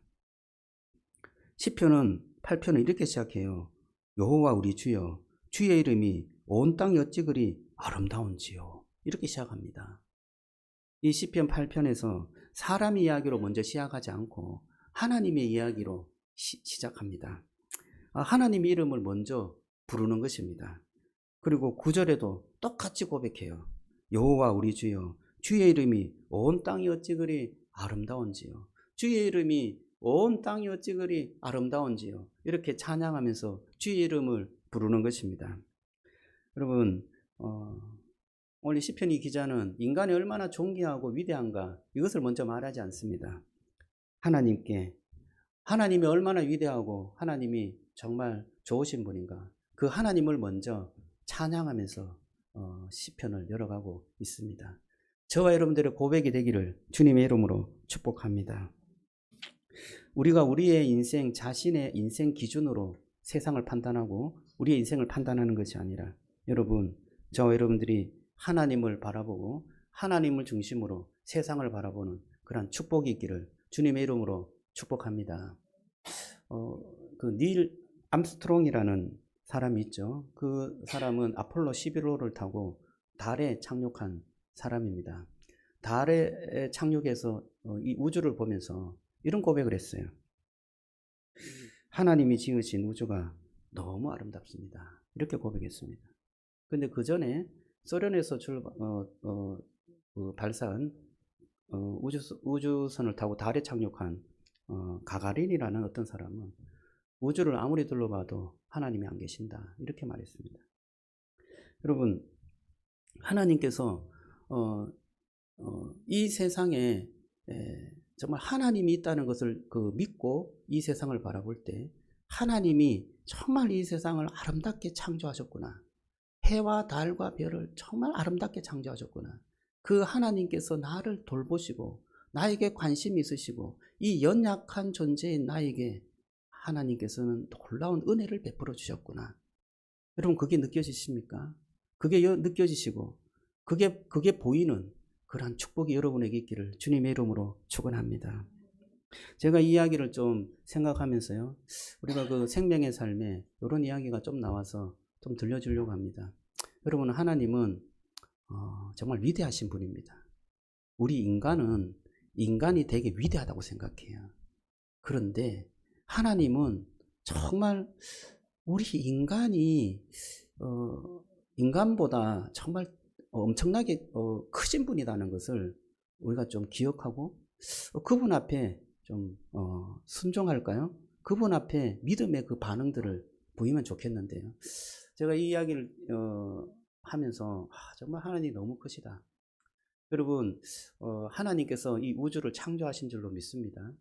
시편은 8편은 이렇게 시작해요. 여호와 우리 주여, 주의 이름이 온 땅이 어찌 그리 아름다운지요. 이렇게 시작합니다. 이 시편 8편에서 사람 이야기로 먼저 시작하지 않고 하나님의 이야기로 시작합니다. 하나님의 이름을 먼저 부르는 것입니다. 그리고 9절에도 똑같이 고백해요. 여호와 우리 주여, 주의 이름이 온 땅이 어찌 그리 아름다운지요. 주의 이름이 온 땅이 어찌 그리 아름다운지요. 이렇게 찬양하면서 주의 이름을 부르는 것입니다. 여러분, 오늘 시편 이 기자는 인간이 얼마나 존귀하고 위대한가 이것을 먼저 말하지 않습니다. 하나님이 얼마나 위대하고 하나님이 정말 좋으신 분인가, 그 하나님을 먼저 찬양하면서 시편을 열어가고 있습니다. 저와 여러분들의 고백이 되기를 주님의 이름으로 축복합니다. 우리가 우리의 인생, 자신의 인생 기준으로 세상을 판단하고 우리의 인생을 판단하는 것이 아니라 여러분, 저와 여러분들이 하나님을 바라보고 하나님을 중심으로 세상을 바라보는 그런 축복이 있기를 주님의 이름으로 축복합니다. 그 닐 암스트롱이라는 사람이 있죠. 그 사람은 아폴로 11호를 타고 달에 착륙한 사람입니다. 달에 착륙해서 이 우주를 보면서 이런 고백을 했어요. 하나님이 지으신 우주가 너무 아름답습니다. 이렇게 고백했습니다. 근데 그 전에 소련에서 발사한 우주선을 타고 달에 착륙한 가가린이라는 어떤 사람은 우주를 아무리 둘러봐도 하나님이 안 계신다. 이렇게 말했습니다. 여러분, 하나님께서 이 세상에 정말 하나님이 있다는 것을 믿고 이 세상을 바라볼 때 하나님이 정말 이 세상을 아름답게 창조하셨구나. 해와 달과 별을 정말 아름답게 창조하셨구나. 그 하나님께서 나를 돌보시고 나에게 관심이 있으시고 이 연약한 존재인 나에게 하나님께서는 놀라운 은혜를 베풀어 주셨구나. 여러분, 그게 느껴지십니까? 그게 느껴지시고 그게 보이는 그러한 축복이 여러분에게 있기를 주님의 이름으로 축원합니다. 제가 이 이야기를 좀 생각하면서요, 우리가 그 생명의 삶에 이런 이야기가 좀 나와서 좀 들려주려고 합니다. 여러분, 하나님은 정말 위대하신 분입니다. 우리 인간이 되게 위대하다고 생각해요. 그런데 하나님은 정말 우리 인간보다 정말 엄청나게 크신 분이라는 것을 우리가 좀 기억하고 그분 앞에 좀 순종할까요? 그분 앞에 믿음의 그 반응들을 보이면 좋겠는데요. 제가 이 이야기를 하면서 정말 하나님이 너무 크시다. 여러분, 하나님께서 이 우주를 창조하신 줄로 믿습니다.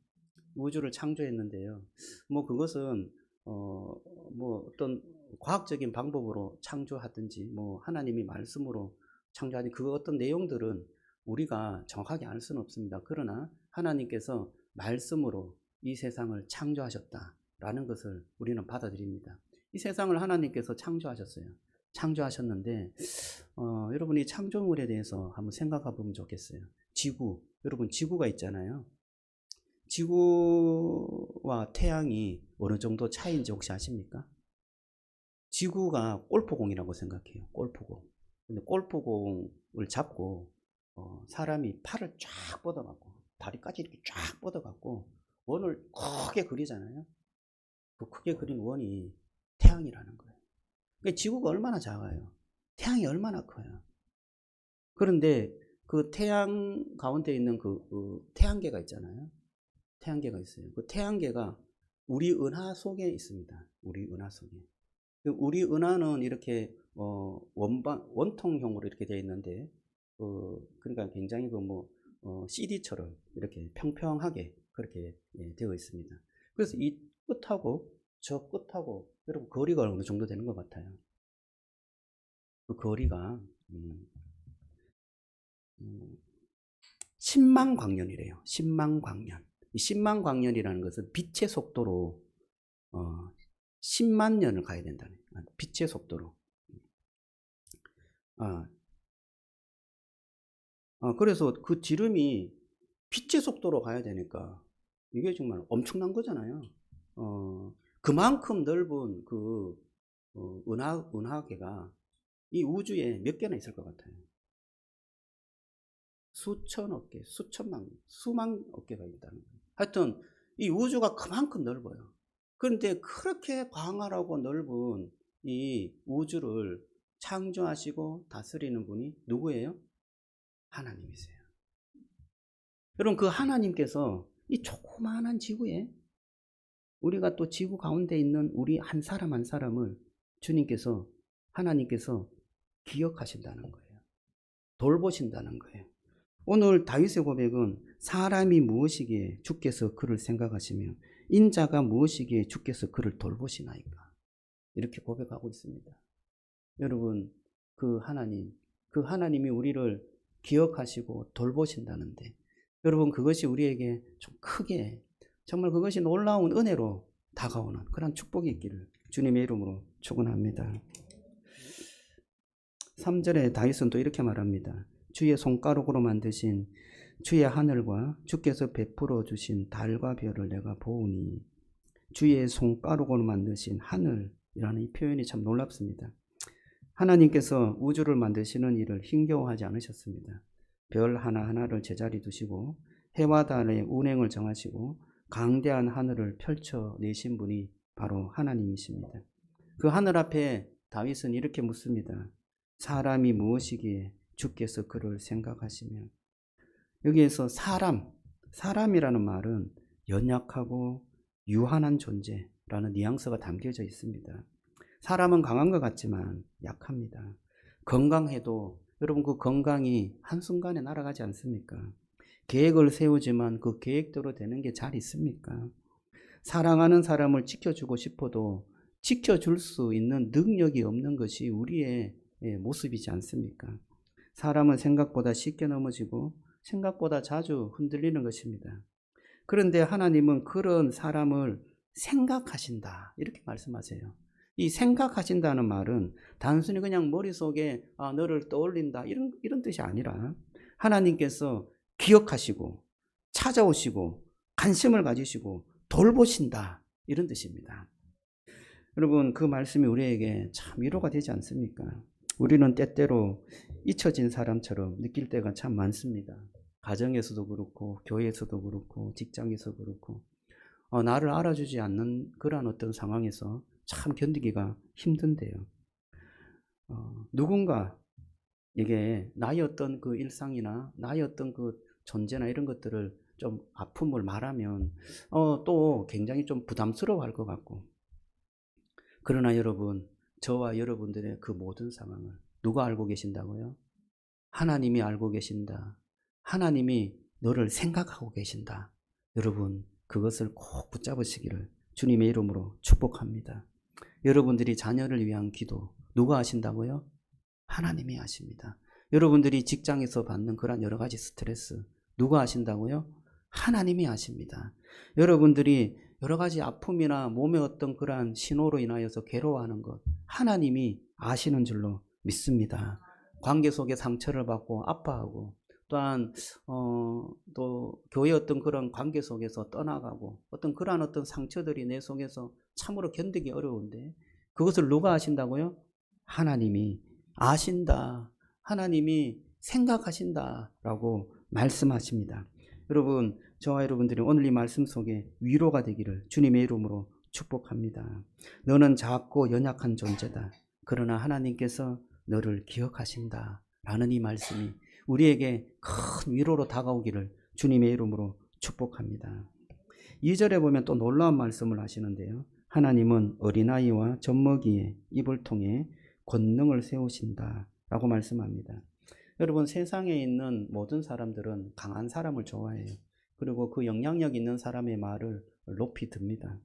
우주를 창조했는데요. 뭐 그것은 뭐 어떤 과학적인 방법으로 창조하든지 뭐 하나님이 말씀으로 창조하든지 그 어떤 내용들은 우리가 정확하게 알 수는 없습니다. 그러나 하나님께서 말씀으로 이 세상을 창조하셨다라는 것을 우리는 받아들입니다. 이 세상을 하나님께서 창조하셨어요. 창조하셨는데 여러분이 창조물에 대해서 한번 생각해 보면 좋겠어요. 여러분 지구가 있잖아요. 지구와 태양이 어느 정도 차이인지 혹시 아십니까? 지구가 골프공이라고 생각해요. 골프공. 근데 골프공을 잡고 사람이 팔을 쫙 뻗어갖고 다리까지 이렇게 쫙 뻗어갖고 원을 크게 그리잖아요. 그 크게 그린 원이 태양이라는 거예요. 그러니까 지구가 얼마나 작아요. 태양이 얼마나 커요. 그런데 그 태양 가운데 있는 그 태양계가 있잖아요. 태양계가 있어요. 그 태양계가 우리 은하 속에 있습니다. 우리 은하 속에. 우리 은하는 이렇게 원통형으로 이렇게 되어 있는데 그러니까 굉장히 CD처럼 이렇게 평평하게 그렇게 되어 있습니다. 그래서 이 끝하고 저 끝하고 여러분 거리가 어느 정도 되는 것 같아요. 그 거리가 10만 광년이래요. 10만 광년. 이 10만 광년이라는 것은 빛의 속도로 10만 년을 가야 된다는 거예요. 빛의 속도로. 그래서 그 지름이 빛의 속도로 가야 되니까 이게 정말 엄청난 거잖아요. 그만큼 넓은 그 은하계가 이 우주에 몇 개나 있을 것 같아요. 수천억 개, 수천만, 수만 억 개가 있다는 거예요. 하여튼 이 우주가 그만큼 넓어요. 그런데 그렇게 광활하고 넓은 이 우주를 창조하시고 다스리는 분이 누구예요? 하나님이세요. 여러분, 그 하나님께서 이 조그마한 지구에 우리가 또 지구 가운데 있는 우리 한 사람 한 사람을 하나님께서 기억하신다는 거예요. 돌보신다는 거예요. 오늘 다윗의 고백은 사람이 무엇이기에 주께서 그를 생각하시며 인자가 무엇이기에 주께서 그를 돌보시나이까. 이렇게 고백하고 있습니다. 여러분, 그 하나님이 우리를 기억하시고 돌보신다는데 여러분, 그것이 우리에게 좀 크게 정말 그것이 놀라운 은혜로 다가오는 그런 축복이 있기를 주님의 이름으로 축원합니다. 3절에 다윗은 또 이렇게 말합니다. 주의 손가락으로 만드신 주의 하늘과 주께서 베풀어 주신 달과 별을 내가 보오니. 주의 손가락으로 만드신 하늘이라는 이 표현이 참 놀랍습니다. 하나님께서 우주를 만드시는 일을 힘겨워하지 않으셨습니다. 별 하나하나를 제자리 두시고 해와 달의 운행을 정하시고 강대한 하늘을 펼쳐내신 분이 바로 하나님이십니다. 그 하늘 앞에 다윗은 이렇게 묻습니다. 사람이 무엇이기에 주께서 그를 생각하시며. 여기에서 사람이라는 말은 연약하고 유한한 존재라는 뉘앙스가 담겨져 있습니다. 사람은 강한 것 같지만 약합니다. 건강해도 여러분 그 건강이 한순간에 날아가지 않습니까? 계획을 세우지만 그 계획대로 되는 게 잘 있습니까? 사랑하는 사람을 지켜주고 싶어도 지켜줄 수 있는 능력이 없는 것이 우리의 모습이지 않습니까? 사람은 생각보다 쉽게 넘어지고 생각보다 자주 흔들리는 것입니다. 그런데 하나님은 그런 사람을 생각하신다 이렇게 말씀하세요. 이 생각하신다는 말은 단순히 그냥 머릿속에 너를 떠올린다 이런 뜻이 아니라 하나님께서 기억하시고 찾아오시고 관심을 가지시고 돌보신다 이런 뜻입니다. 여러분, 그 말씀이 우리에게 참 위로가 되지 않습니까? 우리는 때때로 잊혀진 사람처럼 느낄 때가 참 많습니다. 가정에서도 그렇고 교회에서도 그렇고 직장에서 그렇고 나를 알아주지 않는 그러한 어떤 상황에서 참 견디기가 힘든데요. 누군가에게 나의 어떤 그 일상이나 나의 어떤 그 존재나 이런 것들을 좀 아픔을 말하면 또 굉장히 좀 부담스러워할 것 같고, 그러나 여러분, 저와 여러분들의 그 모든 상황을 누가 알고 계신다고요? 하나님이 알고 계신다. 하나님이 너를 생각하고 계신다. 여러분, 그것을 꼭 붙잡으시기를 주님의 이름으로 축복합니다. 여러분들이 자녀를 위한 기도 누가 하신다고요? 하나님이 하십니다. 여러분들이 직장에서 받는 그런 여러 가지 스트레스 누가 하신다고요? 하나님이 하십니다. 여러분들이 여러 가지 아픔이나 몸의 어떤 그러한 신호로 인하여서 괴로워하는 것 하나님이 아시는 줄로 믿습니다. 관계 속에 상처를 받고 아파하고 또한 또 교회 어떤 그런 관계 속에서 떠나가고 어떤 그러한 어떤 상처들이 내 속에서 참으로 견디기 어려운데 그것을 누가 아신다고요? 하나님이 아신다. 하나님이 생각하신다라고 말씀하십니다. 여러분, 저와 여러분들이 오늘 이 말씀 속에 위로가 되기를 주님의 이름으로 축복합니다. 너는 작고 연약한 존재다. 그러나 하나님께서 너를 기억하신다. 라는 이 말씀이 우리에게 큰 위로로 다가오기를 주님의 이름으로 축복합니다. 2절에 보면 또 놀라운 말씀을 하시는데요. 하나님은 어린아이와 젖먹이의 입을 통해 권능을 세우신다. 라고 말씀합니다. 여러분, 세상에 있는 모든 사람들은 강한 사람을 좋아해요. 그리고 그 영향력 있는 사람의 말을 높이 듭니다.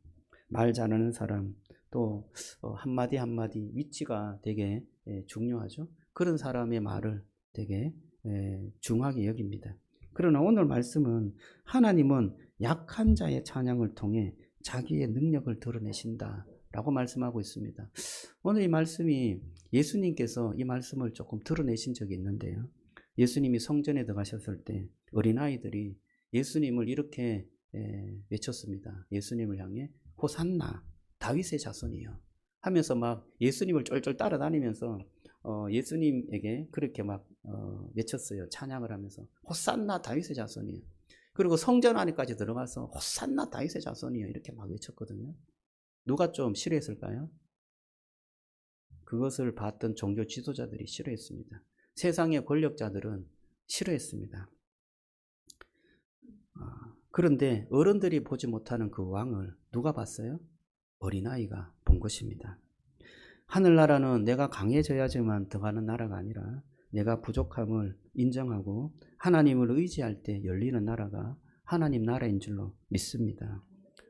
말 잘하는 사람, 또 한마디 한마디 위치가 되게 중요하죠. 그런 사람의 말을 되게 중하게 여깁니다. 그러나 오늘 말씀은 하나님은 약한 자의 찬양을 통해 자기의 능력을 드러내신다 라고 말씀하고 있습니다. 오늘 이 말씀이 예수님께서 이 말씀을 조금 드러내신 적이 있는데요. 예수님이 성전에 들어가셨을 때 어린아이들이 예수님을 이렇게 외쳤습니다. 예수님을 향해 호산나 다윗의 자손이요 하면서 막 예수님을 쫄쫄 따라다니면서 예수님에게 그렇게 막 외쳤어요. 찬양을 하면서 호산나 다윗의 자손이요. 그리고 성전 안에까지 들어가서 호산나 다윗의 자손이요 이렇게 막 외쳤거든요. 누가 좀 싫어했을까요? 그것을 봤던 종교 지도자들이 싫어했습니다. 세상의 권력자들은 싫어했습니다. 그런데 어른들이 보지 못하는 그 왕을 누가 봤어요? 어린아이가 본 것입니다. 하늘나라는 내가 강해져야지만 들어가는 나라가 아니라 내가 부족함을 인정하고 하나님을 의지할 때 열리는 나라가 하나님 나라인 줄로 믿습니다.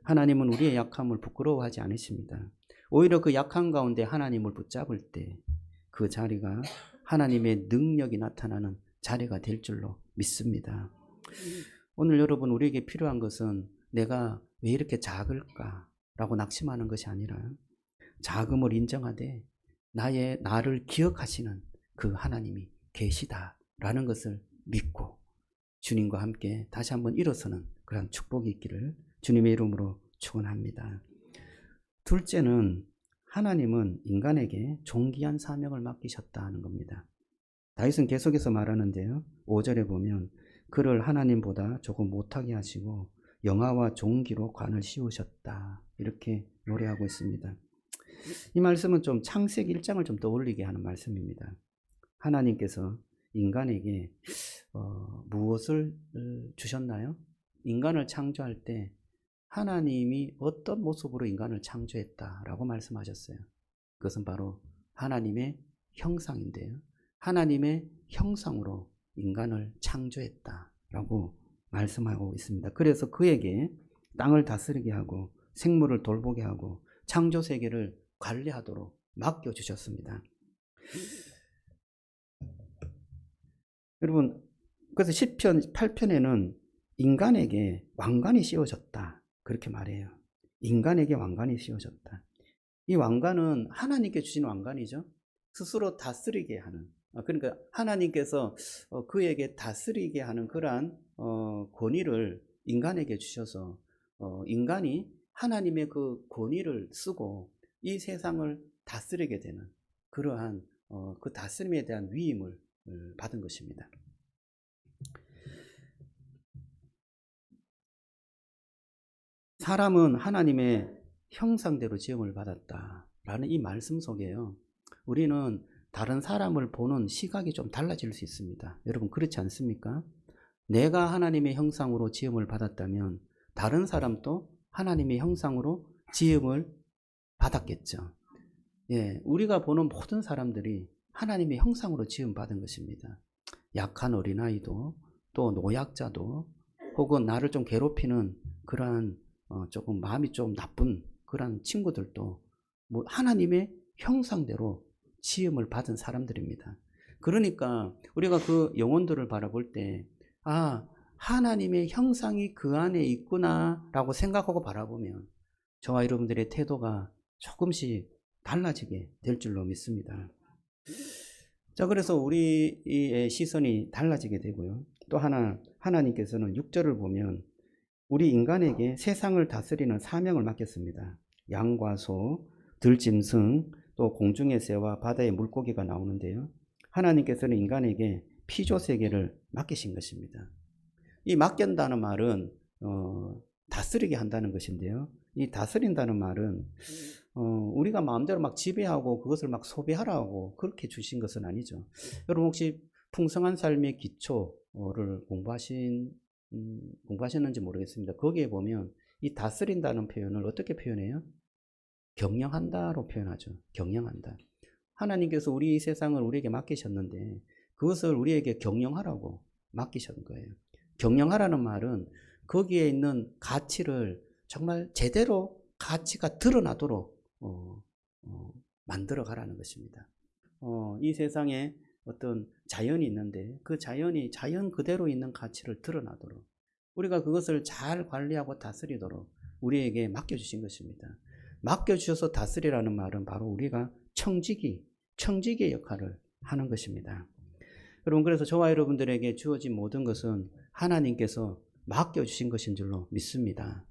하나님은 우리의 약함을 부끄러워하지 않으십니다. 오히려 그 약한 가운데 하나님을 붙잡을 때 그 자리가 하나님의 능력이 나타나는 자리가 될 줄로 믿습니다. 오늘 여러분, 우리에게 필요한 것은 내가 왜 이렇게 작을까 라고 낙심하는 것이 아니라 작음을 인정하되 나를 기억하시는 그 하나님이 계시다라는 것을 믿고 주님과 함께 다시 한번 일어서는 그런 축복이 있기를 주님의 이름으로 축원합니다. 둘째는 하나님은 인간에게 존귀한 사명을 맡기셨다는 겁니다. 다윗은 계속해서 말하는데요. 5절에 보면 그를 하나님보다 조금 못하게 하시고 영화와 존귀로 관을 씌우셨다. 이렇게 노래하고 있습니다. 이 말씀은 좀 창세기 1장을 좀 떠올리게 하는 말씀입니다. 하나님께서 인간에게 무엇을 주셨나요? 인간을 창조할 때 하나님이 어떤 모습으로 인간을 창조했다라고 말씀하셨어요. 그것은 바로 하나님의 형상인데요. 하나님의 형상으로 인간을 창조했다라고 말씀하고 있습니다. 그래서 그에게 땅을 다스리게 하고 생물을 돌보게 하고 창조 세계를 관리하도록 맡겨주셨습니다. 여러분, 그래서 시편 8편에는 인간에게 왕관이 씌워졌다 그렇게 말해요. 인간에게 왕관이 씌워졌다. 이 왕관은 하나님께 주신 왕관이죠. 스스로 다스리게 하는, 그러니까 하나님께서 그에게 다스리게 하는 그러한 권위를 인간에게 주셔서 인간이 하나님의 그 권위를 쓰고 이 세상을 다스리게 되는 그러한 그 다스림에 대한 위임을 받은 것입니다. 사람은 하나님의 형상대로 지음을 받았다라는 이 말씀 속에요. 우리는 다른 사람을 보는 시각이 좀 달라질 수 있습니다. 여러분 그렇지 않습니까? 내가 하나님의 형상으로 지음을 받았다면 다른 사람도 하나님의 형상으로 지음을 받았겠죠. 예, 우리가 보는 모든 사람들이 하나님의 형상으로 지음 받은 것입니다. 약한 어린아이도 또 노약자도 혹은 나를 좀 괴롭히는 그러한 조금 마음이 좀 나쁜 그런 친구들도 뭐 하나님의 형상대로 지음을 받은 사람들입니다. 그러니까 우리가 그 영혼들을 바라볼 때 하나님의 형상이 그 안에 있구나 라고 생각하고 바라보면 저와 여러분들의 태도가 조금씩 달라지게 될 줄로 믿습니다. 자, 그래서 우리의 시선이 달라지게 되고요. 또 하나님께서는 6절을 보면 우리 인간에게 세상을 다스리는 사명을 맡겼습니다. 양과 소, 들짐승, 또 공중의 새와 바다의 물고기가 나오는데요. 하나님께서는 인간에게 피조세계를 맡기신 것입니다. 이 맡긴다는 말은 다스리게 한다는 것인데요. 이 다스린다는 말은 우리가 마음대로 막 지배하고 그것을 막 소비하라고 그렇게 주신 것은 아니죠. 여러분 혹시 풍성한 삶의 기초를 공부하셨는지 모르겠습니다. 거기에 보면 이 다스린다는 표현을 어떻게 표현해요? 경영한다로 표현하죠. 경영한다. 하나님께서 우리 세상을 우리에게 맡기셨는데 그것을 우리에게 경영하라고 맡기신 거예요. 경영하라는 말은 거기에 있는 가치를 정말 제대로 가치가 드러나도록 만들어 가라는 것입니다. 이 세상에 어떤 자연이 있는데 그 자연이 자연 그대로 있는 가치를 드러나도록 우리가 그것을 잘 관리하고 다스리도록 우리에게 맡겨주신 것입니다. 맡겨주셔서 다스리라는 말은 바로 우리가 청지기의 역할을 하는 것입니다. 여러분 그래서 저와 여러분들에게 주어진 모든 것은 하나님께서 맡겨주신 것인 줄로 믿습니다.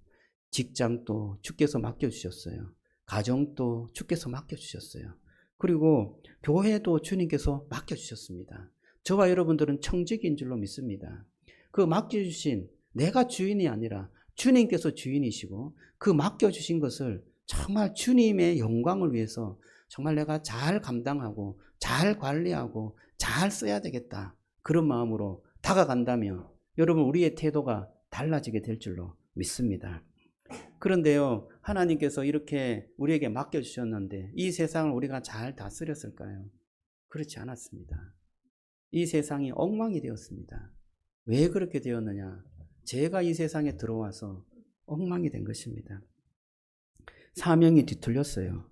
직장도 주께서 맡겨주셨어요. 가정도 주께서 맡겨주셨어요. 그리고 교회도 주님께서 맡겨주셨습니다. 저와 여러분들은 청지기인 줄로 믿습니다. 그 맡겨주신 내가 주인이 아니라 주님께서 주인이시고 그 맡겨주신 것을 정말 주님의 영광을 위해서 정말 내가 잘 감당하고 잘 관리하고 잘 써야 되겠다. 그런 마음으로 다가간다면 여러분 우리의 태도가 달라지게 될 줄로 믿습니다. 그런데요, 하나님께서 이렇게 우리에게 맡겨주셨는데 이 세상을 우리가 잘 다스렸을까요? 그렇지 않았습니다. 이 세상이 엉망이 되었습니다. 왜 그렇게 되었느냐? 죄가 이 세상에 들어와서 엉망이 된 것입니다. 사명이 뒤틀렸어요.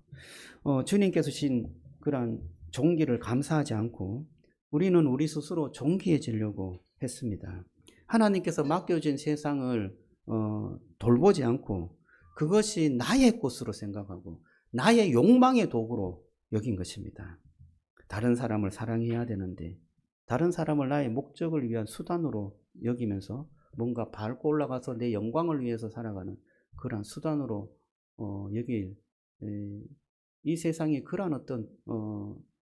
주님께서 주신 그런 종기를 감사하지 않고 우리는 우리 스스로 존귀해지려고 했습니다. 하나님께서 맡겨진 세상을 돌보지 않고 그것이 나의 것으로 생각하고 나의 욕망의 도구로 여긴 것입니다. 다른 사람을 사랑해야 되는데 다른 사람을 나의 목적을 위한 수단으로 여기면서 뭔가 밟고 올라가서 내 영광을 위해서 살아가는 그러한 수단으로 여길 이 세상이 그러한 어떤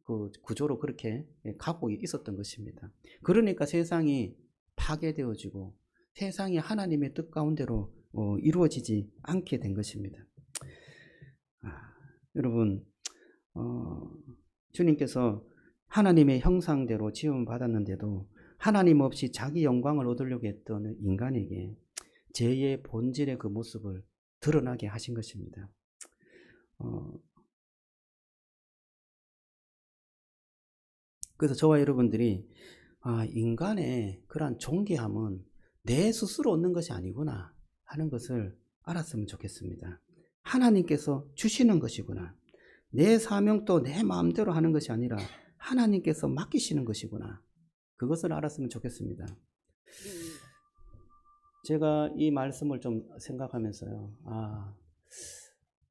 그 구조로 그렇게 갖고 있었던 것입니다. 그러니까 세상이 파괴되어지고 세상이 하나님의 뜻 가운데로 이루어지지 않게 된 것입니다. 여러분 주님께서 하나님의 형상대로 지음을 받았는데도 하나님 없이 자기 영광을 얻으려고 했던 인간에게 죄의 본질의 그 모습을 드러나게 하신 것입니다. 그래서 저와 여러분들이 인간의 그러한 존귀함은 내 스스로 얻는 것이 아니구나 하는 것을 알았으면 좋겠습니다. 하나님께서 주시는 것이구나. 내 사명도 내 마음대로 하는 것이 아니라 하나님께서 맡기시는 것이구나. 그것을 알았으면 좋겠습니다. 제가 이 말씀을 좀 생각하면서요.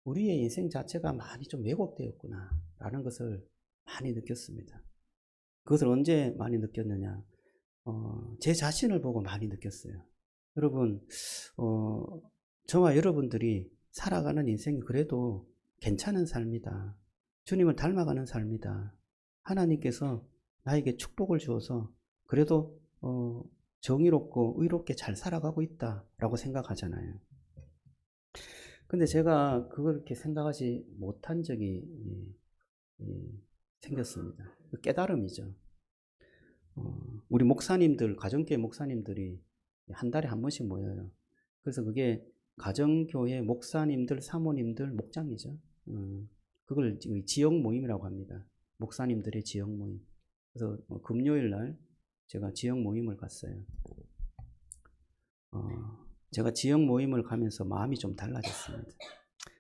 우리의 인생 자체가 많이 좀 왜곡되었구나 라는 것을 많이 느꼈습니다. 그것을 언제 많이 느꼈느냐? 제 자신을 보고 많이 느꼈어요. 여러분, 저와 여러분들이 살아가는 인생이 그래도 괜찮은 삶이다. 주님을 닮아가는 삶이다. 하나님께서 나에게 축복을 주어서 그래도 정의롭고 의롭게 잘 살아가고 있다라고 생각하잖아요. 근데 제가 그렇게 생각하지 못한 적이 생겼습니다. 깨달음이죠. 우리 목사님들, 가정교회 목사님들이 한 달에 한 번씩 모여요. 그래서 그게 가정교회 목사님들, 사모님들, 목장이죠. 그걸 지역 모임이라고 합니다. 목사님들의 지역 모임. 그래서 금요일 날 제가 지역 모임을 갔어요. 제가 지역 모임을 가면서 마음이 좀 달라졌습니다.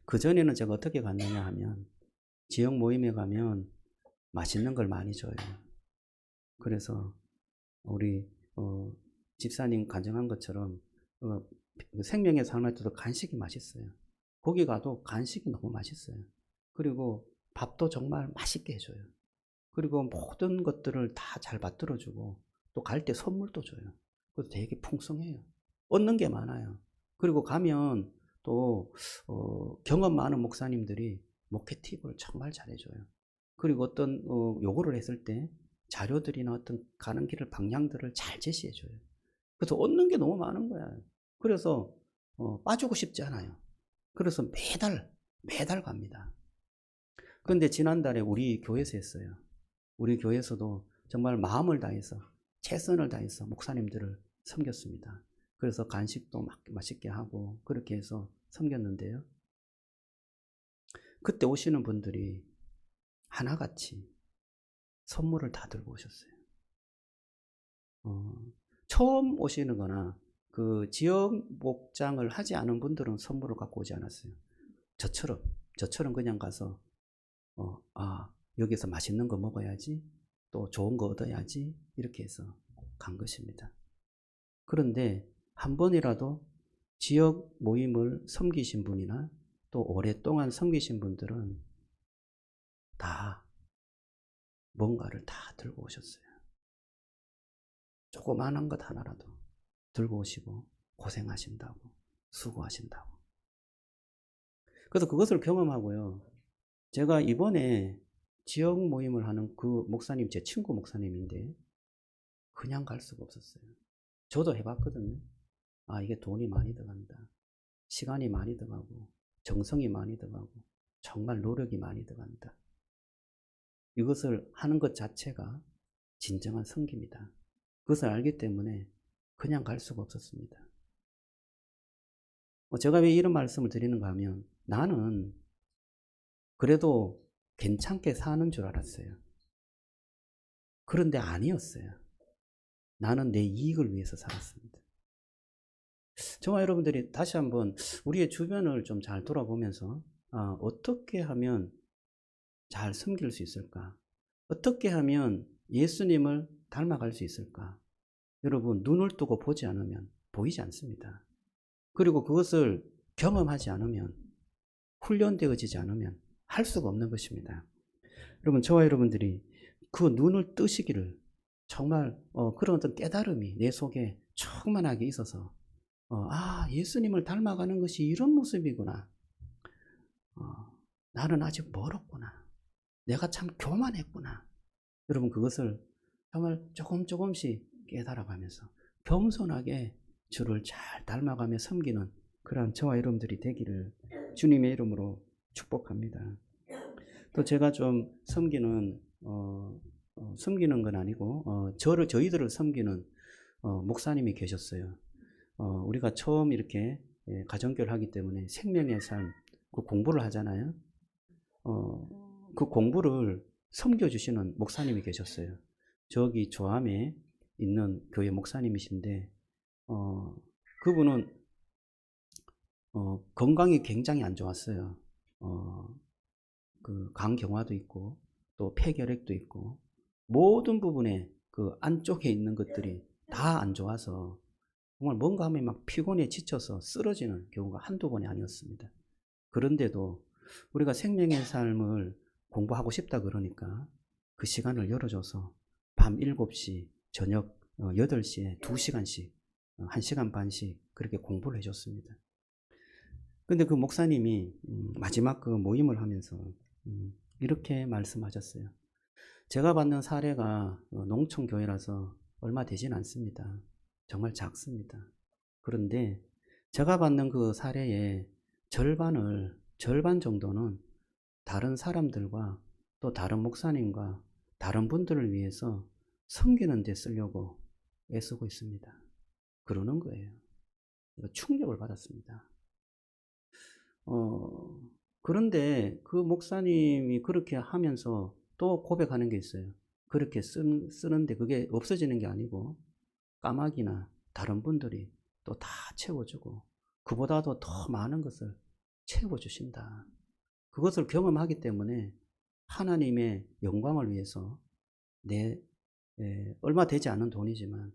그전에는 제가 어떻게 갔느냐 하면 지역 모임에 가면 맛있는 걸 많이 줘요. 그래서 우리 집사님 간증한 것처럼 생명의 삶할 때도 간식이 맛있어요. 거기 가도 간식이 너무 맛있어요. 그리고 밥도 정말 맛있게 해줘요. 그리고 모든 것들을 다 잘 받들어주고 또 갈 때 선물도 줘요. 그래서 되게 풍성해요. 얻는 게 많아요. 그리고 가면 또 경험 많은 목사님들이 목회 팁을 정말 잘해줘요. 그리고 어떤 요구를 했을 때 자료들이나 어떤 가는 길을 방향들을 잘 제시해줘요. 그래서 얻는 게 너무 많은 거야. 그래서 빠지고 싶지 않아요. 그래서 매달 갑니다. 그런데 지난달에 우리 교회에서 했어요. 우리 교회에서도 정말 마음을 다해서 최선을 다해서 목사님들을 섬겼습니다. 그래서 간식도 맛있게 하고 그렇게 해서 섬겼는데요. 그때 오시는 분들이 하나같이 선물을 다 들고 오셨어요. 처음 오시는 거나 그 지역 목장을 하지 않은 분들은 선물을 갖고 오지 않았어요. 저처럼 그냥 가서 여기서 맛있는 거 먹어야지, 또 좋은 거 얻어야지, 이렇게 해서 간 것입니다. 그런데 한 번이라도 지역 모임을 섬기신 분이나 또 오랫동안 섬기신 분들은 다 뭔가를 다 들고 오셨어요. 조그마한 것 하나라도 들고 오시고 고생하신다고, 수고하신다고. 그래서 그것을 경험하고요. 제가 이번에 지역 모임을 하는 그 목사님, 제 친구 목사님인데 그냥 갈 수가 없었어요. 저도 해봤거든요. 이게 돈이 많이 들어간다. 시간이 많이 들어가고 정성이 많이 들어가고 정말 노력이 많이 들어간다. 이것을 하는 것 자체가 진정한 섬김이다. 그것을 알기 때문에 그냥 갈 수가 없었습니다. 제가 왜 이런 말씀을 드리는가 하면 나는 그래도 괜찮게 사는 줄 알았어요. 그런데 아니었어요. 나는 내 이익을 위해서 살았습니다. 저와 여러분들이 다시 한번 우리의 주변을 좀 잘 돌아보면서 어떻게 하면 잘 섬길 수 있을까? 어떻게 하면 예수님을 닮아갈 수 있을까? 여러분, 눈을 뜨고 보지 않으면 보이지 않습니다. 그리고 그것을 경험하지 않으면, 훈련되어지지 않으면 할 수가 없는 것입니다. 여러분, 저와 여러분들이 그 눈을 뜨시기를 정말 그런 어떤 깨달음이 내 속에 충만하게 있어서 예수님을 닮아가는 것이 이런 모습이구나. 나는 아직 멀었구나. 내가 참 교만했구나. 여러분, 그것을 정말 조금씩 깨달아가면서 겸손하게 주를 잘 닮아가며 섬기는 그러한 저와 여러분들이 되기를 주님의 이름으로 축복합니다. 또 제가 좀 섬기는 건 아니고 저희들을 섬기는 목사님이 계셨어요. 우리가 처음 이렇게 가정교회를 하기 때문에 생명의 삶 그 공부를 하잖아요. 그 공부를 섬겨주시는 목사님이 계셨어요. 저기 조암에 있는 교회 목사님이신데 그분은 건강이 굉장히 안 좋았어요. 그 간경화도 있고 또 폐결핵도 있고 모든 부분에 그 안쪽에 있는 것들이 다 안 좋아서 정말 뭔가 하면 막 피곤해 지쳐서 쓰러지는 경우가 한두 번이 아니었습니다. 그런데도 우리가 생명의 삶을 공부하고 싶다 그러니까 그 시간을 열어줘서 밤 7시, 저녁 8시에 2시간씩, 1시간 반씩 그렇게 공부를 해줬습니다. 근데 그 목사님이 마지막 그 모임을 하면서 이렇게 말씀하셨어요. 제가 받는 사례가 농촌 교회라서 얼마 되진 않습니다. 정말 작습니다. 그런데 제가 받는 그 사례의 절반 정도는 다른 사람들과 또 다른 목사님과 다른 분들을 위해서 섬기는 데 쓰려고 애쓰고 있습니다. 그러는 거예요. 충격을 받았습니다. 그런데 그 목사님이 그렇게 하면서 또 고백하는 게 있어요. 그렇게 쓰는데 그게 없어지는 게 아니고 까마귀나 다른 분들이 또 다 채워주고 그보다도 더 많은 것을 채워주신다. 그것을 경험하기 때문에 하나님의 영광을 위해서 얼마 되지 않은 돈이지만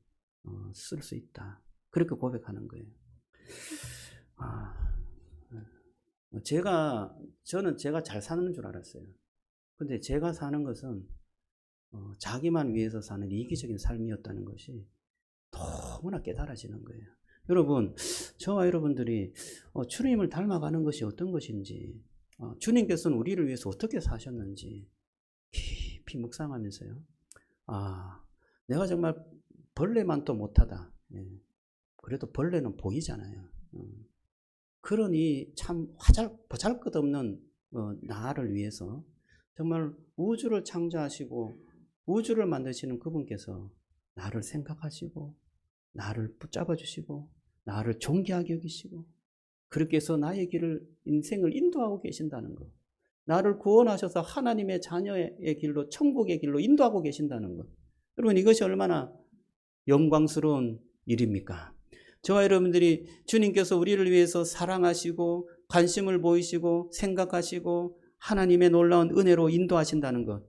쓸 수 있다. 그렇게 고백하는 거예요. 저는 제가 잘 사는 줄 알았어요. 근데 제가 사는 것은 자기만 위해서 사는 이기적인 삶이었다는 것이 너무나 깨달아지는 거예요. 여러분, 저와 여러분들이 주님을 닮아가는 것이 어떤 것인지, 주님께서는 우리를 위해서 어떻게 사셨는지 깊이 묵상하면서요. 내가 정말 벌레만 또 못하다. 그래도 벌레는 보이잖아요. 그러니 참 보잘것없는 나를 위해서 정말 우주를 창조하시고 우주를 만드시는 그분께서 나를 생각하시고 나를 붙잡아 주시고 나를 존귀하게 여기시고 그렇게 해서 나의 인생을 인도하고 계신다는 것, 나를 구원하셔서 하나님의 자녀의 길로, 천국의 길로 인도하고 계신다는 것, 여러분 이것이 얼마나 영광스러운 일입니까? 저와 여러분들이 주님께서 우리를 위해서 사랑하시고 관심을 보이시고 생각하시고 하나님의 놀라운 은혜로 인도하신다는 것,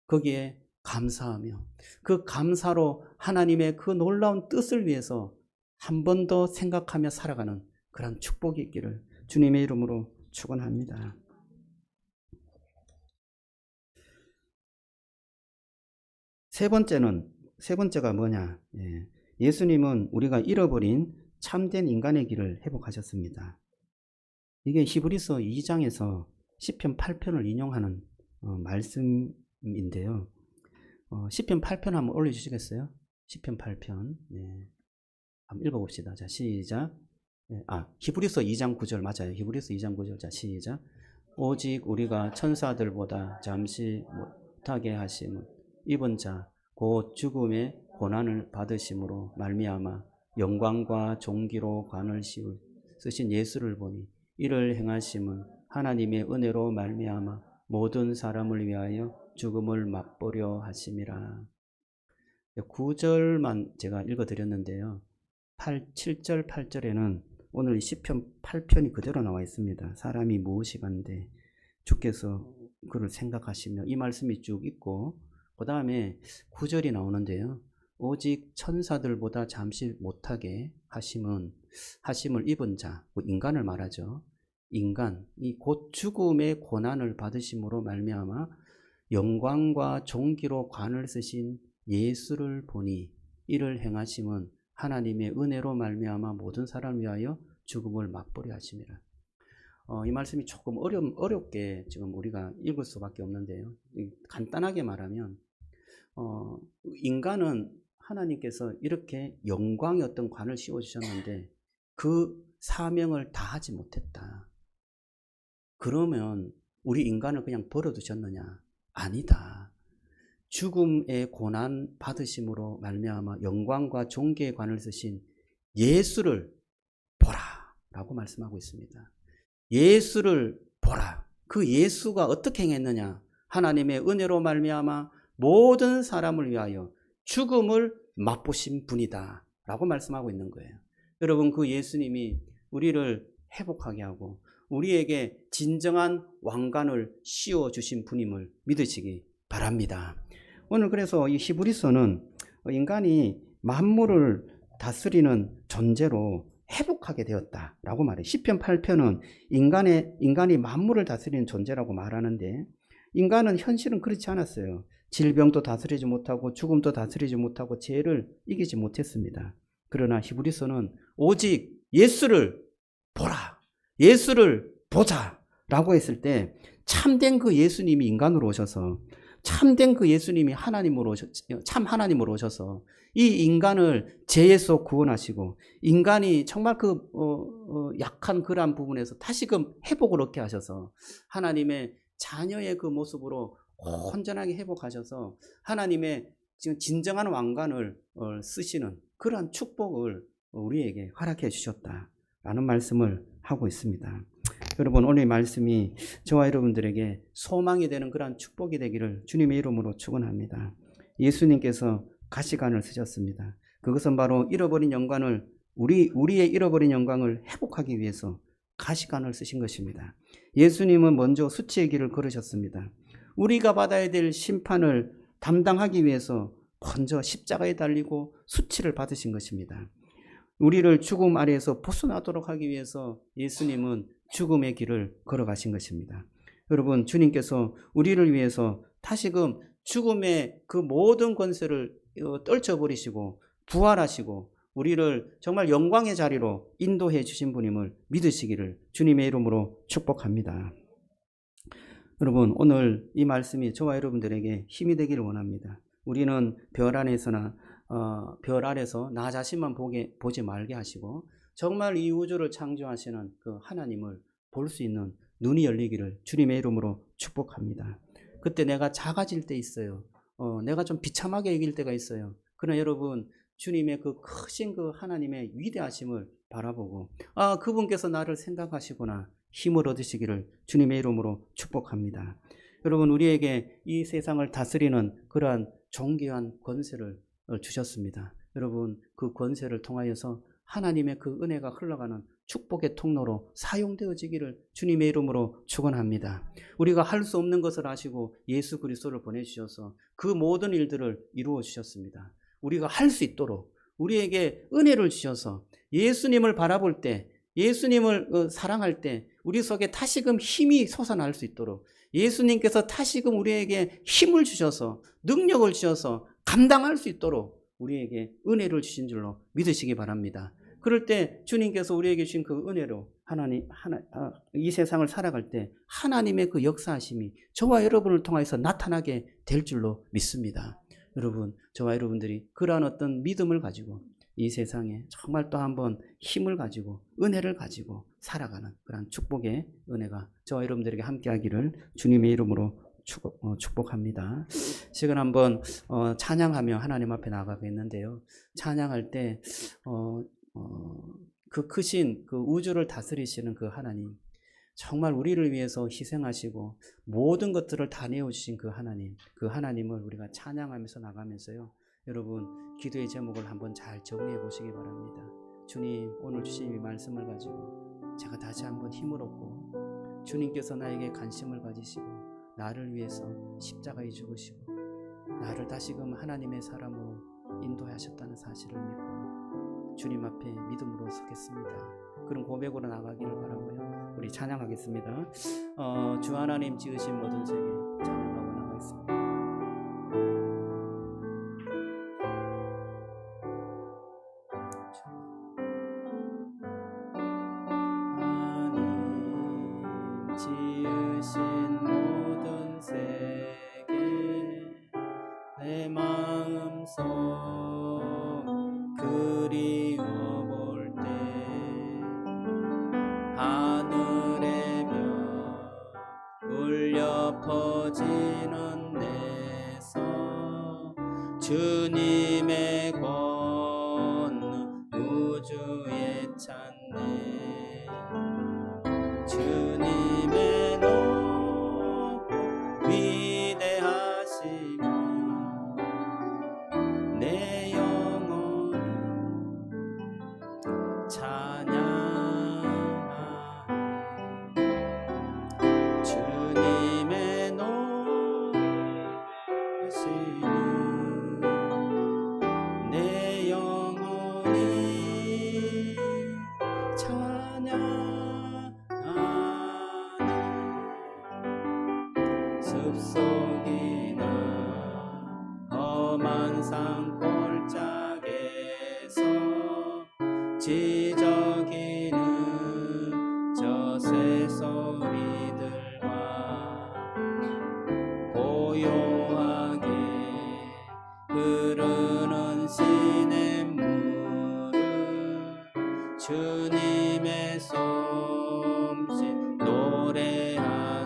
거기에 감사하며 그 감사로 하나님의 그 놀라운 뜻을 위해서 한 번 더 생각하며 살아가는 그런 축복이 있기를 주님의 이름으로 축원합니다. 세 번째가 뭐냐? 예수님은 우리가 잃어버린 참된 인간의 길을 회복하셨습니다. 이게 히브리서 2장에서 시편 8편을 인용하는 말씀인데요. 시편 8편 한번 올려주시겠어요? 시편 8편. 한번 읽어봅시다. 자, 시작. 히브리서 2장 9절 맞아요. 히브리서 2장 9절. 자, 시작. 오직 우리가 천사들보다 잠시 못하게 하심은 입은 자 곧 죽음의 고난을 받으심으로 말미암아 영광과 존귀로 관을 쓰신 예수를 보니 이를 행하심은 하나님의 은혜로 말미암아 모든 사람을 위하여 죽음을 맛보려 하심이라. 9절만 제가 읽어드렸는데요. 7절, 8절에는 오늘 시편 8편이 그대로 나와 있습니다. 사람이 무엇이간데 주께서 그를 생각하시며, 이 말씀이 쭉 있고 그 다음에 9절이 나오는데요. 오직 천사들보다 잠시 못하게 하심을 입은 자, 인간을 말하죠. 인간, 이 곧 죽음의 고난을 받으심으로 말미암아 영광과 존귀로 관을 쓰신 예수를 보니 이를 행하심은 하나님의 은혜로 말미암아 모든 사람을 위하여 죽음을 맛보려 하심이라. 이 말씀이 조금 어렵게 지금 우리가 읽을 수밖에 없는데요. 간단하게 말하면 인간은 하나님께서 이렇게 영광의 어떤 관을 씌워주셨는데 그 사명을 다하지 못했다. 그러면 우리 인간을 그냥 버려두셨느냐? 아니다. 죽음의 고난 받으심으로 말미암아 영광과 존귀의 관을 쓰신 예수를 보라 라고 말씀하고 있습니다. 예수를 보라. 그 예수가 어떻게 행했느냐? 하나님의 은혜로 말미암아 모든 사람을 위하여 죽음을 맛보신 분이다 라고 말씀하고 있는 거예요. 여러분, 그 예수님이 우리를 회복하게 하고 우리에게 진정한 왕관을 씌워주신 분임을 믿으시기 바랍니다. 오늘 그래서 이 히브리서는 인간이 만물을 다스리는 존재로 회복하게 되었다라고 말해요. 시편 8편은 인간이 만물을 다스리는 존재라고 말하는데 인간은 현실은 그렇지 않았어요. 질병도 다스리지 못하고 죽음도 다스리지 못하고 죄를 이기지 못했습니다. 그러나 히브리서는 오직 예수를 보라. 예수를 보자라고 했을 때 참된 그 예수님이 인간으로 오셔서 참된 그 예수님이 참 하나님으로 오셔서 이 인간을 죄에서 구원하시고 인간이 정말 그 약한 그러한 부분에서 다시금 회복을 얻게 하셔서 하나님의 자녀의 그 모습으로 온전하게 회복하셔서 하나님의 지금 진정한 왕관을 쓰시는 그러한 축복을 우리에게 허락해 주셨다라는 말씀을 하고 있습니다. 여러분, 오늘 말씀이 저와 여러분들에게 소망이 되는 그러한 축복이 되기를 주님의 이름으로 축원합니다. 예수님께서 가시관을 쓰셨습니다. 그것은 바로 잃어버린 영광을 우리의 잃어버린 영광을 회복하기 위해서 가시관을 쓰신 것입니다. 예수님은 먼저 수치의 길을 걸으셨습니다. 우리가 받아야 될 심판을 담당하기 위해서 먼저 십자가에 달리고 수치를 받으신 것입니다. 우리를 죽음 아래에서 벗어나도록 하기 위해서 예수님은 죽음의 길을 걸어가신 것입니다. 여러분, 주님께서 우리를 위해서 다시금 죽음의 그 모든 권세를 떨쳐버리시고 부활하시고 우리를 정말 영광의 자리로 인도해 주신 분임을 믿으시기를 주님의 이름으로 축복합니다. 여러분, 오늘 이 말씀이 저와 여러분들에게 힘이 되기를 원합니다. 우리는 별 안에서나 별 아래서 나 자신만 보지 말게 하시고 정말 이 우주를 창조하시는 그 하나님을 볼 수 있는 눈이 열리기를 주님의 이름으로 축복합니다. 그때 내가 작아질 때 있어요. 내가 좀 비참하게 여길 때가 있어요. 그러나 여러분, 주님의 그 크신 그 하나님의 위대하심을 바라보고 그분께서 나를 생각하시구나 힘을 얻으시기를 주님의 이름으로 축복합니다. 여러분, 우리에게 이 세상을 다스리는 그러한 존귀한 권세를 주셨습니다. 여러분, 그 권세를 통하여서 하나님의 그 은혜가 흘러가는 축복의 통로로 사용되어지기를 주님의 이름으로 축원합니다. 우리가 할 수 없는 것을 아시고 예수 그리스도를 보내주셔서 그 모든 일들을 이루어 주셨습니다. 우리가 할 수 있도록 우리에게 은혜를 주셔서 예수님을 바라볼 때, 예수님을 사랑할 때 우리 속에 다시금 힘이 솟아날 수 있도록 예수님께서 다시금 우리에게 힘을 주셔서 능력을 주셔서 감당할 수 있도록 우리에게 은혜를 주신 줄로 믿으시기 바랍니다. 그럴 때 주님께서 우리에게 주신 그 은혜로 이 세상을 살아갈 때 하나님의 그 역사하심이 저와 여러분을 통해서 나타나게 될 줄로 믿습니다. 여러분, 저와 여러분들이 그러한 어떤 믿음을 가지고 이 세상에 정말 또 한번 힘을 가지고 은혜를 가지고 살아가는 그런 축복의 은혜가 저와 여러분들에게 함께하기를 주님의 이름으로 축복합니다. 지금 한번 찬양하며 하나님 앞에 나가겠는데요. 찬양할 때 그 크신 그 우주를 다스리시는 그 하나님, 정말 우리를 위해서 희생하시고 모든 것들을 다 내어주신 그 하나님을 우리가 찬양하면서 나가면서요, 여러분 기도의 제목을 한번 잘 정리해 보시기 바랍니다. 주님, 오늘 주신 이 말씀을 가지고 제가 다시 한번 힘을 얻고 주님께서 나에게 관심을 가지시고 나를 위해서 십자가에 죽으시고 나를 다시금 하나님의 사람으로 인도하셨다는 사실을 믿고 주님 앞에 믿음으로 서겠습니다. 그런 고백으로 나가기를 바라고요. 우리 찬양하겠습니다. 주 하나님 지으신 모든 세계 찬양하고 나가겠습니다. 하나님 지으신 모든 세계 내 마음속 그리워 볼 때 하늘의 별 울려 퍼지는 내서 주님의 권능 우주에 찾네. 주님의 높고 위대하심을 내 영혼이 찬양하네. 주님의 높으심을 내 영혼이 찬양하네. 숲속이나 험한 산골짜기에서 지저귀는 저 주님의 솜씨 노래하도다.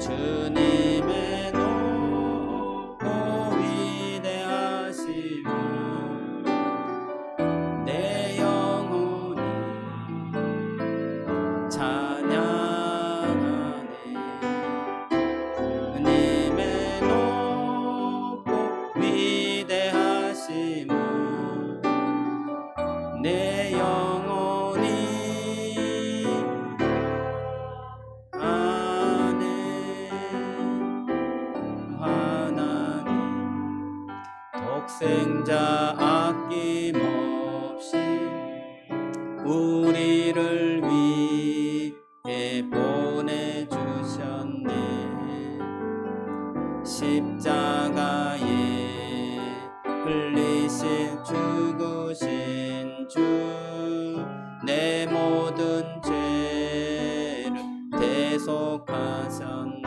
주님의 높고 위대하심을 내 영혼이 찬양하네. 주님의 높고 위대하심을 내 영혼이 아네. 하나님 독생자 아낌없이 우리를 위해 보내주셨네. 십자가에 흘리신 죽으신 주 내 모든 죄를 대속하셨네.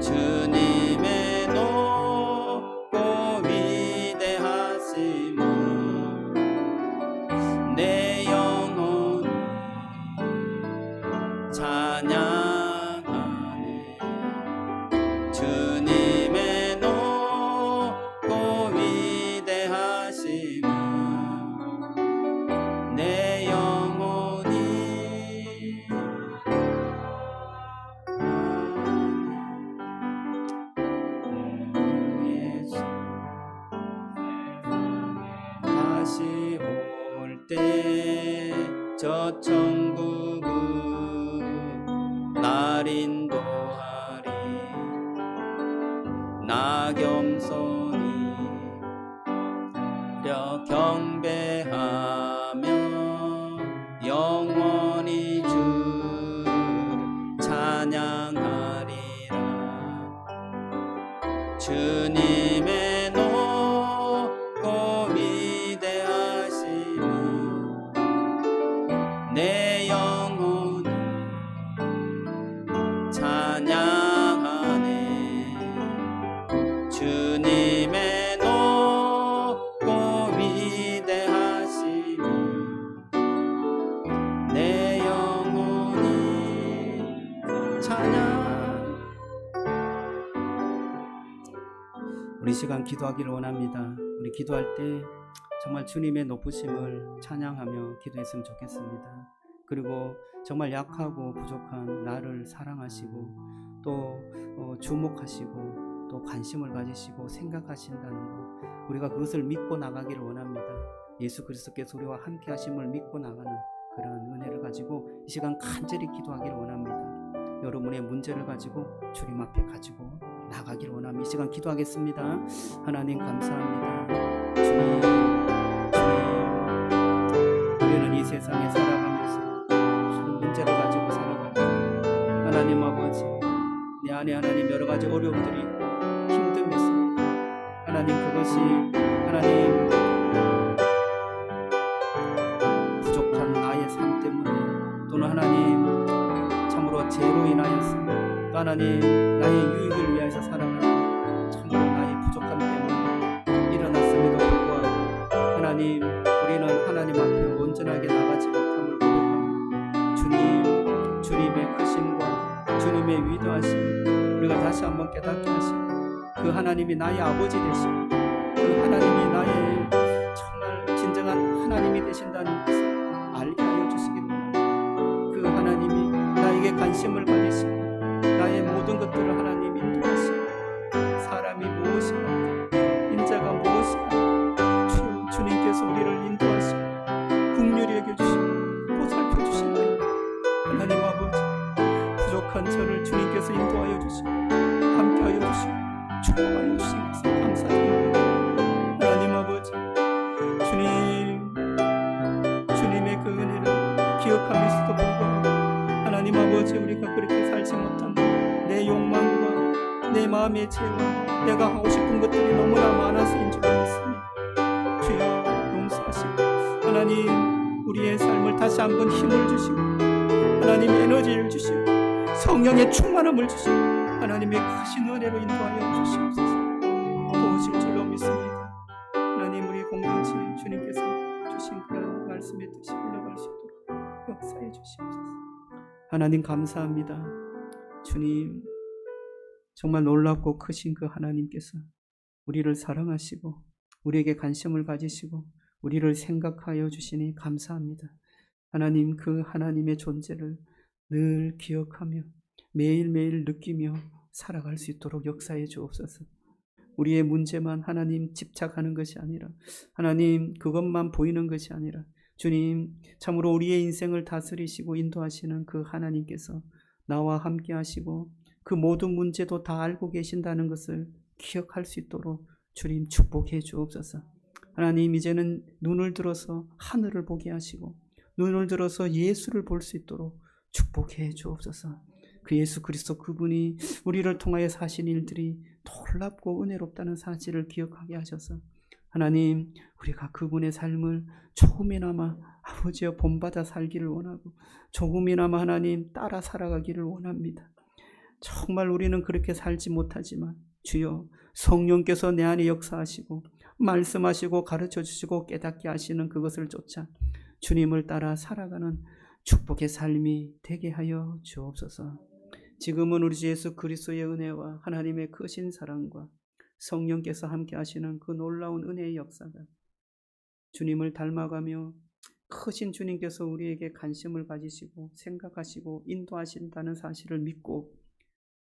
주님의 높고 위대하심을 내 영혼이 찬양하네. 주님의 높고 위대하심을 내 영혼이 예수 다시 올 때 저 천국은 날 인도하리. 나 겸손히 경배하며 영원히 주를 찬양하리라. 주님의 높고 위대하심을 내 영혼이 찬양하네. 주님의 높고 위대하심을 내 영혼이 찬양. 우리 시간 기도하기를 원합니다. 우리 기도할 때 정말 주님의 높으심을 찬양하며 기도했으면 좋겠습니다. 그리고 정말 약하고 부족한 나를 사랑하시고 또 주목하시고 또 관심을 가지시고 생각하신다는 것, 우리가 그것을 믿고 나가기를 원합니다. 예수 그리스도께서 우리와 함께 하심을 믿고 나가는 그러한 은혜를 가지고 이 시간 간절히 기도하기를 원합니다. 여러분의 문제를 가지고 주님 앞에 가지고 나가기를 원합니다. 이 시간 기도하겠습니다. 하나님 감사합니다. 주님, 우리는 이 세상에 살아가면서 무슨 문제를 가지고 살아갑니다. 하나님 아버지, 내 안에 하나님 여러 가지 어려움들이 힘듦이 있습니다. 하나님 그것이 하나님 부족한 나의 삶 때문에 또는 하나님 참으로 죄로 인하여서 또 하나님 나의 유익을 위해서 살아가는 참으로 나의 부족함 때문에 일어났음에도 불구하고 하나님 우리는 하나님 앞에 온전하게 나가지 못함을 고백합니다. 주님, 주님의 크심과 주님의 위대하심 우리가 다시 한번 깨닫게 하시고 그 하나님이 나의 아버지 되시고 그 하나님이 나의 정말 진정한 하나님이 되신다는 것을 알게 하여 주시기를 원합니다. 그 하나님이 나에게 관심을 가지시고 나의 모든 것들을 하나님 인도하시고 사람이 무엇인가 인자가 무엇인가 주님께서 우리를 인도하시고 긍휼히 여겨주시고 보살펴주신다니 하나님 아버지 부족한 저를 주님께서 인도하여 주시고 함께하여 주시고 축복하여 주신 것을 감사드립니다. 하나님 아버지 주님의 그 은혜를 기억하면서도 불구하고 하나님 아버지 우리가 그렇게 살지 못한 내 욕망과 내 마음의 죄와 내가 하고 싶은 것들이 너무나 많아서인 줄 믿습니다. 주여 용서하시고 하나님 우리의 삶을 다시 한번 힘을 주시고 하나님 에너지를 주시고 성령의 충만함을 주시고 하나님의 크신 은혜로 인도하여 주시옵소서. 도우실 줄로 믿습니다. 하나님 우리가 공동체 주님께서 주신 그런 말씀의 뜻이 흘러갈 수 있도록 역사해 주시옵소서. 하나님 감사합니다. 주님 정말 놀랍고 크신 그 하나님께서 우리를 사랑하시고 우리에게 관심을 가지시고 우리를 생각하여 주시니 감사합니다. 하나님 그 하나님의 존재를 늘 기억하며 매일매일 느끼며 살아갈 수 있도록 역사해 주옵소서. 우리의 문제만 하나님 집착하는 것이 아니라 하나님 그것만 보이는 것이 아니라 주님 참으로 우리의 인생을 다스리시고 인도하시는 그 하나님께서 나와 함께 하시고 그 모든 문제도 다 알고 계신다는 것을 기억할 수 있도록 주님 축복해 주옵소서. 하나님 이제는 눈을 들어서 하늘을 보게 하시고 눈을 들어서 예수를 볼 수 있도록 축복해 주옵소서. 그 예수 그리스도 그분이 우리를 통하여 사신 일들이 놀랍고 은혜롭다는 사실을 기억하게 하셔서 하나님 우리가 그분의 삶을 조금이나마 아버지여 본받아 살기를 원하고 조금이나마 하나님 따라 살아가기를 원합니다. 정말 우리는 그렇게 살지 못하지만 주여 성령께서 내 안에 역사하시고 말씀하시고 가르쳐 주시고 깨닫게 하시는 그것을 쫓아 주님을 따라 살아가는 축복의 삶이 되게 하여 주옵소서. 지금은 우리 주 예수 그리스도의 은혜와 하나님의 크신 사랑과 성령께서 함께 하시는 그 놀라운 은혜의 역사가 주님을 닮아가며 크신 주님께서 우리에게 관심을 가지시고 생각하시고 인도하신다는 사실을 믿고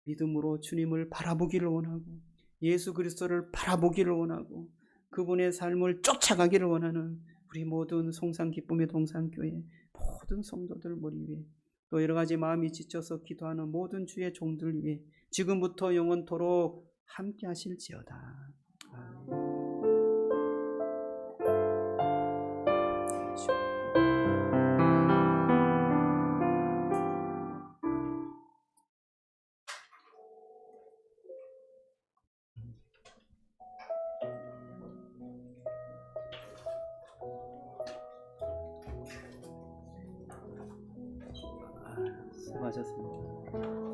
믿음으로 주님을 바라보기를 원하고 예수 그리스도를 바라보기를 원하고 그분의 삶을 쫓아가기를 원하는 우리 모든 송산 기쁨의 동산교회 모든 성도들 머리 위에 또 여러 가지 마음이 지쳐서 기도하는 모든 주의 종들 위해 지금부터 영원토록 함께 하실지어다. 아멘. 수고하셨습니다.